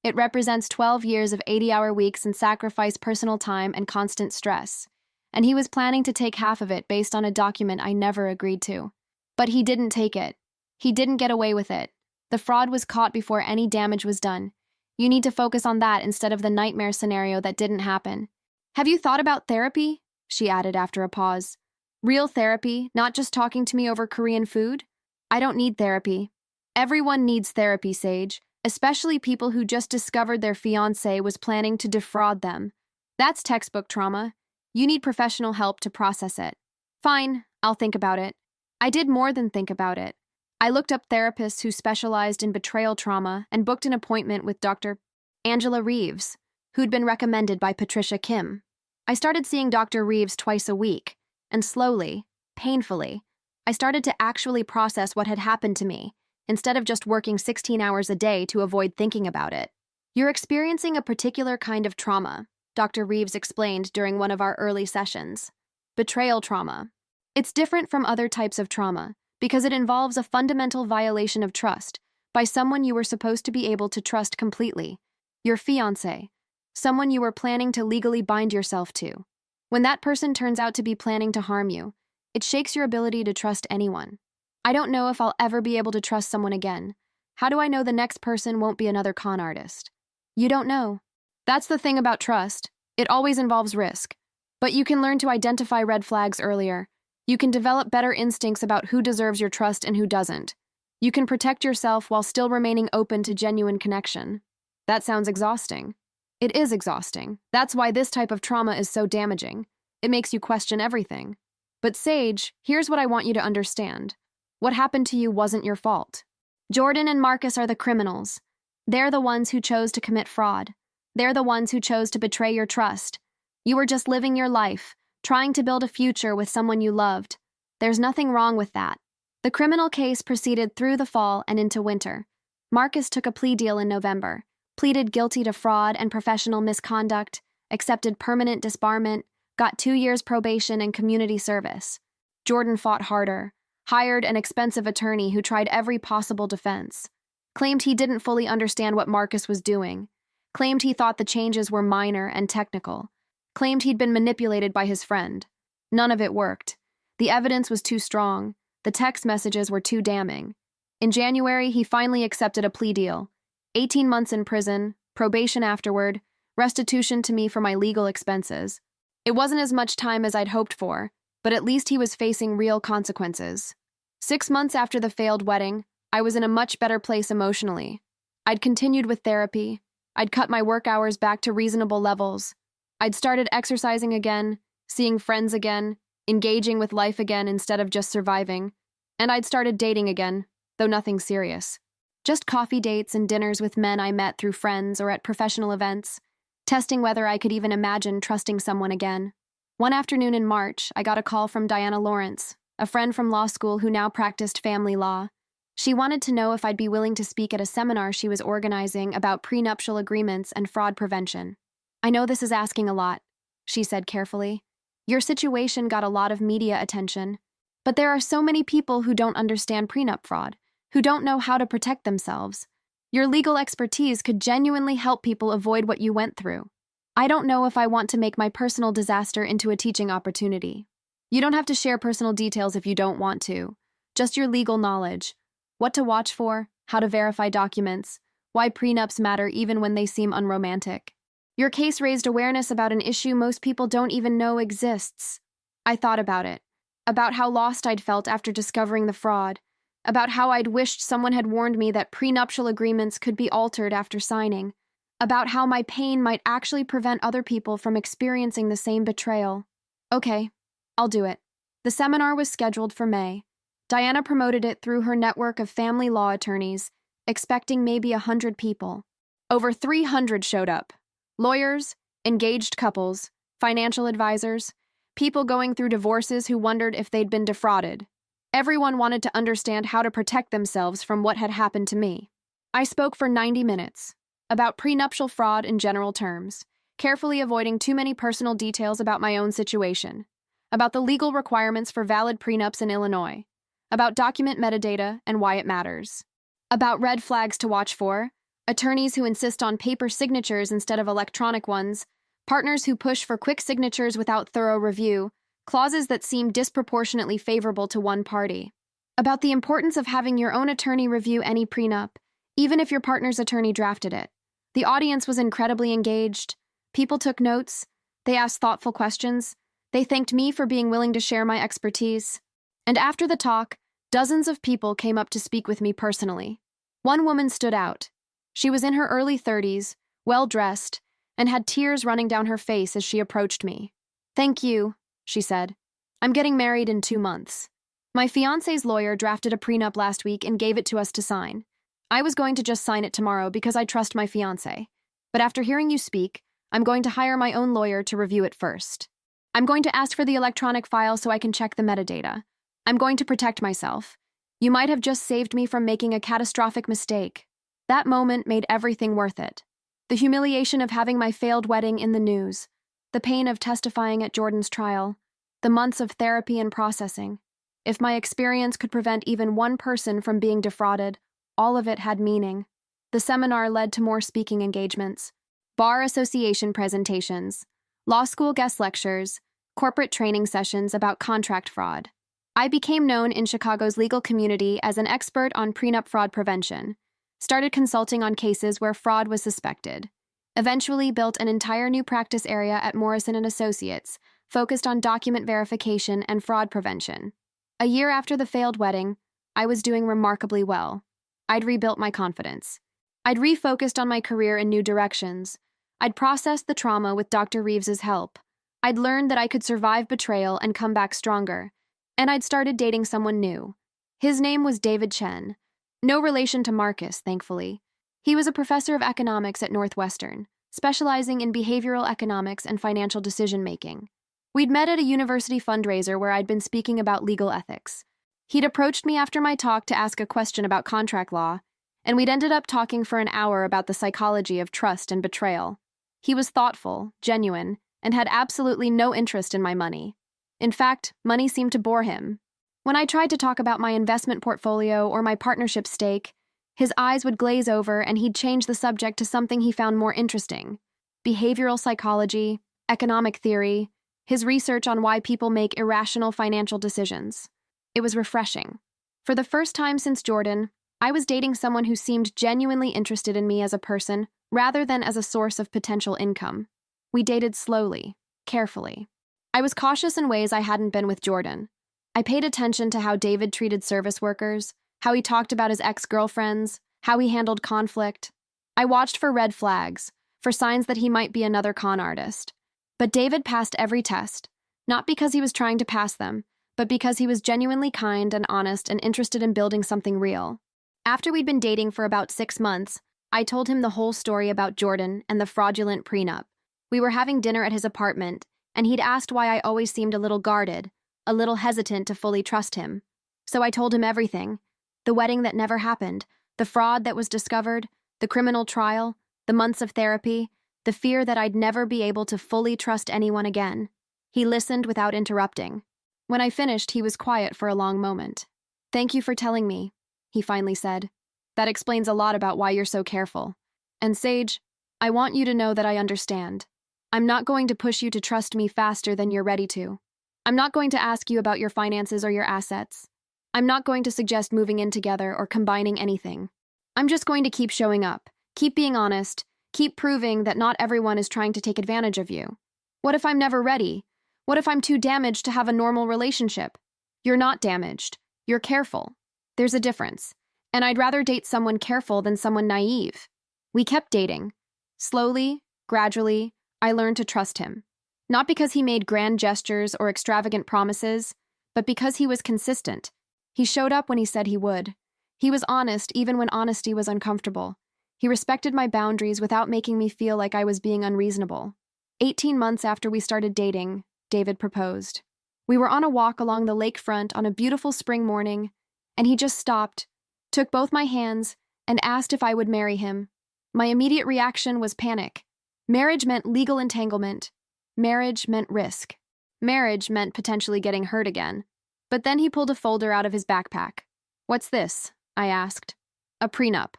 It represents 12 years of 80-hour weeks and sacrificed personal time and constant stress. And he was planning to take half of it based on a document I never agreed to. But he didn't take it. He didn't get away with it. The fraud was caught before any damage was done. You need to focus on that instead of the nightmare scenario that didn't happen. "Have you thought about therapy?" she added after a pause. "Real therapy, not just talking to me over Korean food? I don't need therapy. Everyone needs therapy, Sage, especially people who just discovered their fiancé was planning to defraud them. That's textbook trauma. You need professional help to process it." "Fine, I'll think about it." I did more than think about it. I looked up therapists who specialized in betrayal trauma and booked an appointment with Dr. Angela Reeves, who'd been recommended by Patricia Kim. I started seeing Dr. Reeves twice a week, and slowly, painfully, I started to actually process what had happened to me, instead of just working 16 hours a day to avoid thinking about it. You're experiencing a particular kind of trauma, Dr. Reeves explained during one of our early sessions. Betrayal trauma. It's different from other types of trauma because it involves a fundamental violation of trust by someone you were supposed to be able to trust completely, your fiancé, someone you were planning to legally bind yourself to. When that person turns out to be planning to harm you, it shakes your ability to trust anyone. I don't know if I'll ever be able to trust someone again. How do I know the next person won't be another con artist? You don't know. That's the thing about trust. It always involves risk. But you can learn to identify red flags earlier. You can develop better instincts about who deserves your trust and who doesn't. You can protect yourself while still remaining open to genuine connection. That sounds exhausting. It is exhausting. That's why this type of trauma is so damaging. It makes you question everything. But Sage, here's what I want you to understand. What happened to you wasn't your fault. Jordan and Marcus are the criminals. They're the ones who chose to commit fraud. They're the ones who chose to betray your trust. You were just living your life, trying to build a future with someone you loved. There's nothing wrong with that. The criminal case proceeded through the fall and into winter. Marcus took a plea deal in November, pleaded guilty to fraud and professional misconduct, accepted permanent disbarment, got 2 years probation and community service. Jordan fought harder, hired an expensive attorney who tried every possible defense, claimed he didn't fully understand what Marcus was doing, claimed he thought the changes were minor and technical, claimed he'd been manipulated by his friend. None of it worked. The evidence was too strong. The text messages were too damning. In January, he finally accepted a plea deal. 18 months in prison, probation afterward, restitution to me for my legal expenses. It wasn't as much time as I'd hoped for, but at least he was facing real consequences. 6 months after the failed wedding, I was in a much better place emotionally. I'd continued with therapy. I'd cut my work hours back to reasonable levels. I'd started exercising again, seeing friends again, engaging with life again instead of just surviving. And I'd started dating again, though nothing serious. Just coffee dates and dinners with men I met through friends or at professional events, testing whether I could even imagine trusting someone again. One afternoon in March, I got a call from Diana Lawrence, a friend from law school who now practiced family law. She wanted to know if I'd be willing to speak at a seminar she was organizing about prenuptial agreements and fraud prevention. I know this is asking a lot, she said carefully. Your situation got a lot of media attention, but there are so many people who don't understand prenup fraud, who don't know how to protect themselves. Your legal expertise could genuinely help people avoid what you went through. I don't know if I want to make my personal disaster into a teaching opportunity. You don't have to share personal details if you don't want to. Just your legal knowledge. What to watch for, how to verify documents, why prenups matter even when they seem unromantic. Your case raised awareness about an issue most people don't even know exists. I thought about it. About how lost I'd felt after discovering the fraud. About how I'd wished someone had warned me that prenuptial agreements could be altered after signing. About how my pain might actually prevent other people from experiencing the same betrayal. Okay, I'll do it. The seminar was scheduled for May. Diana promoted it through her network of family law attorneys, expecting maybe 100 people. Over 300 showed up. Lawyers, engaged couples, financial advisors, people going through divorces who wondered if they'd been defrauded. Everyone wanted to understand how to protect themselves from what had happened to me. I spoke for 90 minutes about prenuptial fraud in general terms, carefully avoiding too many personal details about my own situation, about the legal requirements for valid prenups in Illinois, about document metadata and why it matters, about red flags to watch for, attorneys who insist on paper signatures instead of electronic ones, partners who push for quick signatures without thorough review, clauses that seem disproportionately favorable to one party, about the importance of having your own attorney review any prenup, even if your partner's attorney drafted it. The audience was incredibly engaged. People took notes. They asked thoughtful questions. They thanked me for being willing to share my expertise. And after the talk, dozens of people came up to speak with me personally. One woman stood out. She was in her early 30s, well-dressed, and had tears running down her face as she approached me. "Thank you," she said. "I'm getting married in 2 months. My fiancé's lawyer drafted a prenup last week and gave it to us to sign. I was going to just sign it tomorrow because I trust my fiancé. But after hearing you speak, I'm going to hire my own lawyer to review it first. I'm going to ask for the electronic file so I can check the metadata. I'm going to protect myself. You might have just saved me from making a catastrophic mistake. That moment made everything worth it. The humiliation of having my failed wedding in the news, the pain of testifying at Jordan's trial, the months of therapy and processing. If my experience could prevent even one person from being defrauded, all of it had meaning. The seminar led to more speaking engagements, bar association presentations, law school guest lectures, corporate training sessions about contract fraud. I became known in Chicago's legal community as an expert on prenup fraud prevention, started consulting on cases where fraud was suspected, eventually built an entire new practice area at Morrison & Associates, focused on document verification and fraud prevention. A year after the failed wedding, I was doing remarkably well. I'd rebuilt my confidence. I'd refocused on my career in new directions. I'd processed the trauma with Dr. Reeves's help. I'd learned that I could survive betrayal and come back stronger. And I'd started dating someone new. His name was David Chen. No relation to Marcus, thankfully. He was a professor of economics at Northwestern, specializing in behavioral economics and financial decision-making. We'd met at a university fundraiser where I'd been speaking about legal ethics. He'd approached me after my talk to ask a question about contract law, and we'd ended up talking for an hour about the psychology of trust and betrayal. He was thoughtful, genuine, and had absolutely no interest in my money. In fact, money seemed to bore him. When I tried to talk about my investment portfolio or my partnership stake, his eyes would glaze over and he'd change the subject to something he found more interesting. Behavioral psychology, economic theory, his research on why people make irrational financial decisions. It was refreshing. For the first time since Jordan, I was dating someone who seemed genuinely interested in me as a person rather than as a source of potential income. We dated slowly, carefully. I was cautious in ways I hadn't been with Jordan. I paid attention to how David treated service workers, how he talked about his ex-girlfriends, how he handled conflict. I watched for red flags, for signs that he might be another con artist. But David passed every test, not because he was trying to pass them, but because he was genuinely kind and honest and interested in building something real. After we'd been dating for about 6 months, I told him the whole story about Jordan and the fraudulent prenup. We were having dinner at his apartment, and he'd asked why I always seemed a little guarded, a little hesitant to fully trust him. So I told him everything. The wedding that never happened, the fraud that was discovered, the criminal trial, the months of therapy, the fear that I'd never be able to fully trust anyone again. He listened without interrupting. When I finished, he was quiet for a long moment. "Thank you for telling me," he finally said. "That explains a lot about why you're so careful. And Sage, I want you to know that I understand. I'm not going to push you to trust me faster than you're ready to. I'm not going to ask you about your finances or your assets. I'm not going to suggest moving in together or combining anything. I'm just going to keep showing up, keep being honest, keep proving that not everyone is trying to take advantage of you. What if I'm never ready? What if I'm too damaged to have a normal relationship? You're not damaged. You're careful. There's a difference. And I'd rather date someone careful than someone naive." We kept dating. Slowly, gradually, I learned to trust him. Not because he made grand gestures or extravagant promises, but because he was consistent. He showed up when he said he would. He was honest even when honesty was uncomfortable. He respected my boundaries without making me feel like I was being unreasonable. 18 months after we started dating, David proposed. We were on a walk along the lakefront on a beautiful spring morning, and he just stopped, took both my hands, and asked if I would marry him. My immediate reaction was panic. Marriage meant legal entanglement. Marriage meant risk. Marriage meant potentially getting hurt again. But then he pulled a folder out of his backpack. "What's this?" I asked. "A prenup.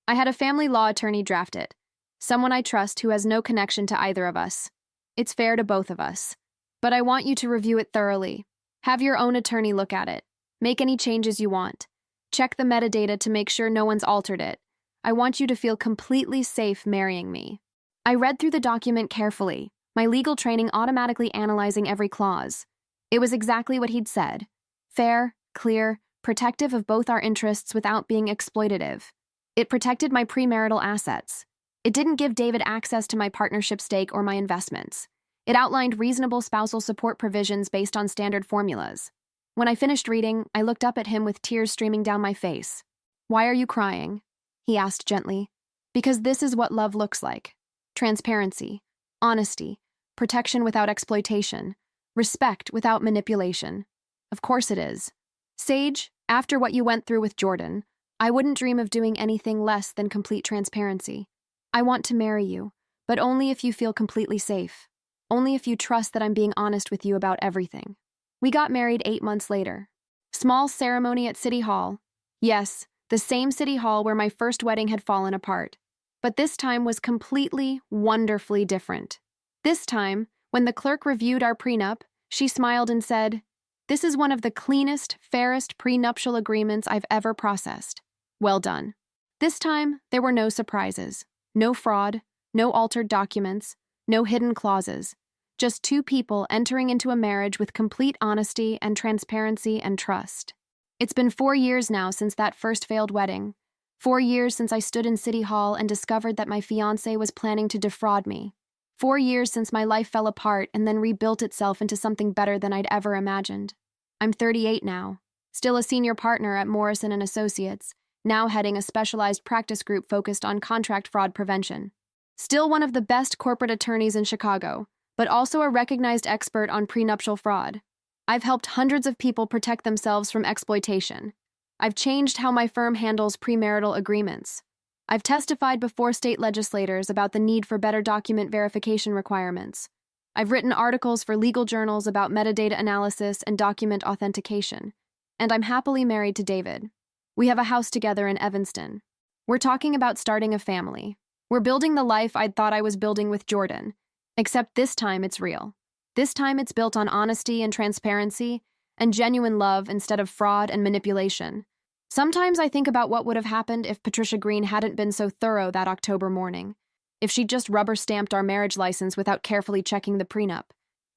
I had a family law attorney draft it. Someone I trust who has no connection to either of us. It's fair to both of us. But I want you to review it thoroughly. Have your own attorney look at it. Make any changes you want. Check the metadata to make sure no one's altered it. I want you to feel completely safe marrying me." I read through the document carefully, my legal training automatically analyzing every clause. It was exactly what he'd said. Fair, clear, protective of both our interests without being exploitative. It protected my premarital assets. It didn't give David access to my partnership stake or my investments. It outlined reasonable spousal support provisions based on standard formulas. When I finished reading, I looked up at him with tears streaming down my face. "Why are you crying?" he asked gently. "Because this is what love looks like. Transparency, honesty, protection without exploitation, respect without manipulation. Of course it is. Sage, after what you went through with Jordan, I wouldn't dream of doing anything less than complete transparency. I want to marry you, but only if you feel completely safe. Only if you trust that I'm being honest with you about everything. We got married 8 months later. Small ceremony at City Hall. Yes, the same City Hall where my first wedding had fallen apart. But this time was completely, wonderfully different. This time, when the clerk reviewed our prenup, she smiled and said, "This is one of the cleanest, fairest prenuptial agreements I've ever processed. Well done." This time, there were no surprises, no fraud, no altered documents, no hidden clauses. Just two people entering into a marriage with complete honesty and transparency and trust. It's been 4 years now since that first failed wedding. 4 years since I stood in City Hall and discovered that my fiancé was planning to defraud me. 4 years since my life fell apart and then rebuilt itself into something better than I'd ever imagined. I'm 38 now, still a senior partner at Morrison & Associates, now heading a specialized practice group focused on contract fraud prevention. Still one of the best corporate attorneys in Chicago, but also a recognized expert on prenuptial fraud. I've helped hundreds of people protect themselves from exploitation. I've changed how my firm handles premarital agreements. I've testified before state legislators about the need for better document verification requirements. I've written articles for legal journals about metadata analysis and document authentication. And I'm happily married to David. We have a house together in Evanston. We're talking about starting a family. We're building the life I'd thought I was building with Jordan, except this time it's real. This time it's built on honesty and transparency and genuine love instead of fraud and manipulation. Sometimes I think about what would have happened if Patricia Green hadn't been so thorough that October morning, if she'd just rubber-stamped our marriage license without carefully checking the prenup,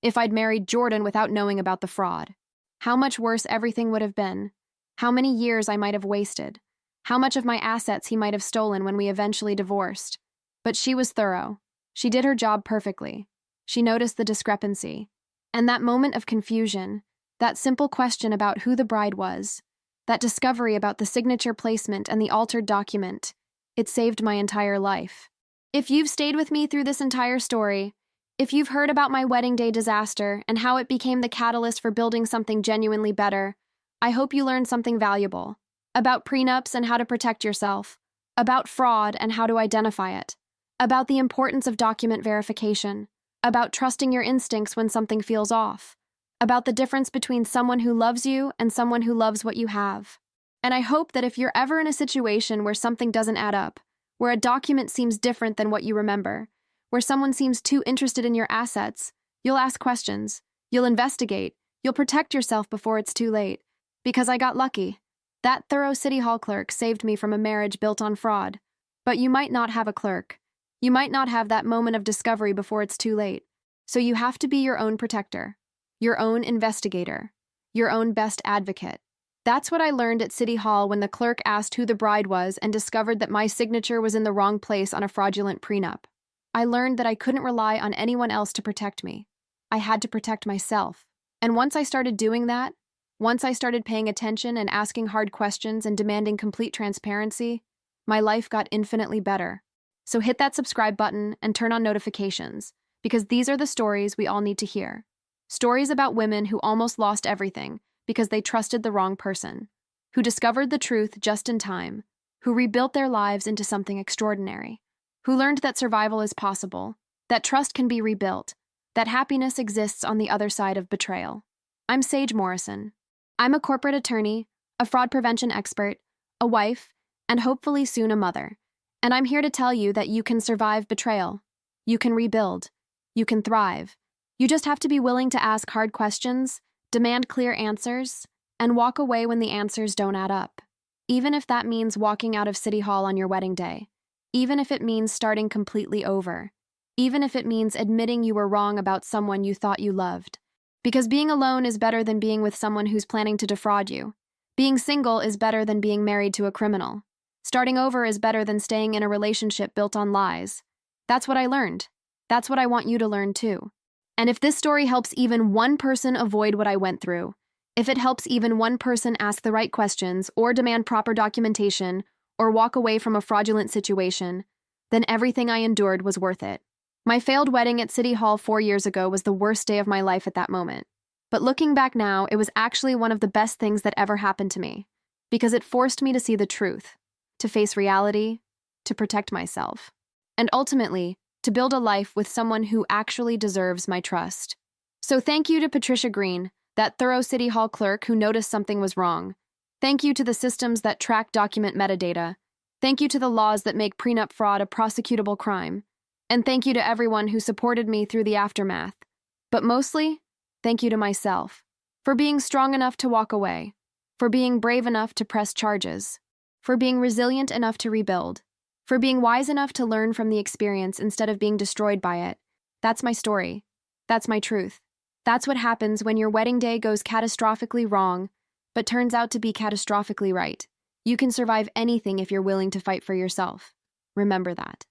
if I'd married Jordan without knowing about the fraud. How much worse everything would have been, how many years I might have wasted, how much of my assets he might have stolen when we eventually divorced. But she was thorough. She did her job perfectly. She noticed the discrepancy. And that moment of confusion, that simple question about who the bride was, that discovery about the signature placement and the altered document, it saved my entire life. If you've stayed with me through this entire story, if you've heard about my wedding day disaster and how it became the catalyst for building something genuinely better, I hope you learned something valuable about prenups and how to protect yourself, about fraud and how to identify it, about the importance of document verification, about trusting your instincts when something feels off, about the difference between someone who loves you and someone who loves what you have. And I hope that if you're ever in a situation where something doesn't add up, where a document seems different than what you remember, where someone seems too interested in your assets, you'll ask questions, you'll investigate, you'll protect yourself before it's too late. Because I got lucky. That thorough City Hall clerk saved me from a marriage built on fraud. But you might not have a clerk. You might not have that moment of discovery before it's too late. So you have to be your own protector, your own investigator, your own best advocate. That's what I learned at City Hall when the clerk asked who the bride was and discovered that my signature was in the wrong place on a fraudulent prenup. I learned that I couldn't rely on anyone else to protect me. I had to protect myself. And once I started doing that, once I started paying attention and asking hard questions and demanding complete transparency, my life got infinitely better. So hit that subscribe button and turn on notifications, because these are the stories we all need to hear. Stories about women who almost lost everything because they trusted the wrong person, who discovered the truth just in time, who rebuilt their lives into something extraordinary, who learned that survival is possible, that trust can be rebuilt, that happiness exists on the other side of betrayal. I'm Sage Morrison. I'm a corporate attorney, a fraud prevention expert, a wife, and hopefully soon a mother. And I'm here to tell you that you can survive betrayal. You can rebuild. You can thrive. You just have to be willing to ask hard questions, demand clear answers, and walk away when the answers don't add up. Even if that means walking out of City Hall on your wedding day. Even if it means starting completely over. Even if it means admitting you were wrong about someone you thought you loved. Because being alone is better than being with someone who's planning to defraud you. Being single is better than being married to a criminal. Starting over is better than staying in a relationship built on lies. That's what I learned. That's what I want you to learn too. And if this story helps even one person avoid what I went through, if it helps even one person ask the right questions or demand proper documentation or walk away from a fraudulent situation, then everything I endured was worth it. My failed wedding at City Hall 4 years ago was the worst day of my life at that moment. But looking back now, it was actually one of the best things that ever happened to me, because it forced me to see the truth, to face reality, to protect myself, and ultimately, to build a life with someone who actually deserves my trust. So thank you to Patricia Green, that thorough City Hall clerk who noticed something was wrong. Thank you to the systems that track document metadata. Thank you to the laws that make prenup fraud a prosecutable crime. And thank you to everyone who supported me through the aftermath. But mostly, thank you to myself, for being strong enough to walk away, for being brave enough to press charges, for being resilient enough to rebuild, for being wise enough to learn from the experience instead of being destroyed by it. That's my story. That's my truth. That's what happens when your wedding day goes catastrophically wrong, but turns out to be catastrophically right. You can survive anything if you're willing to fight for yourself. Remember that.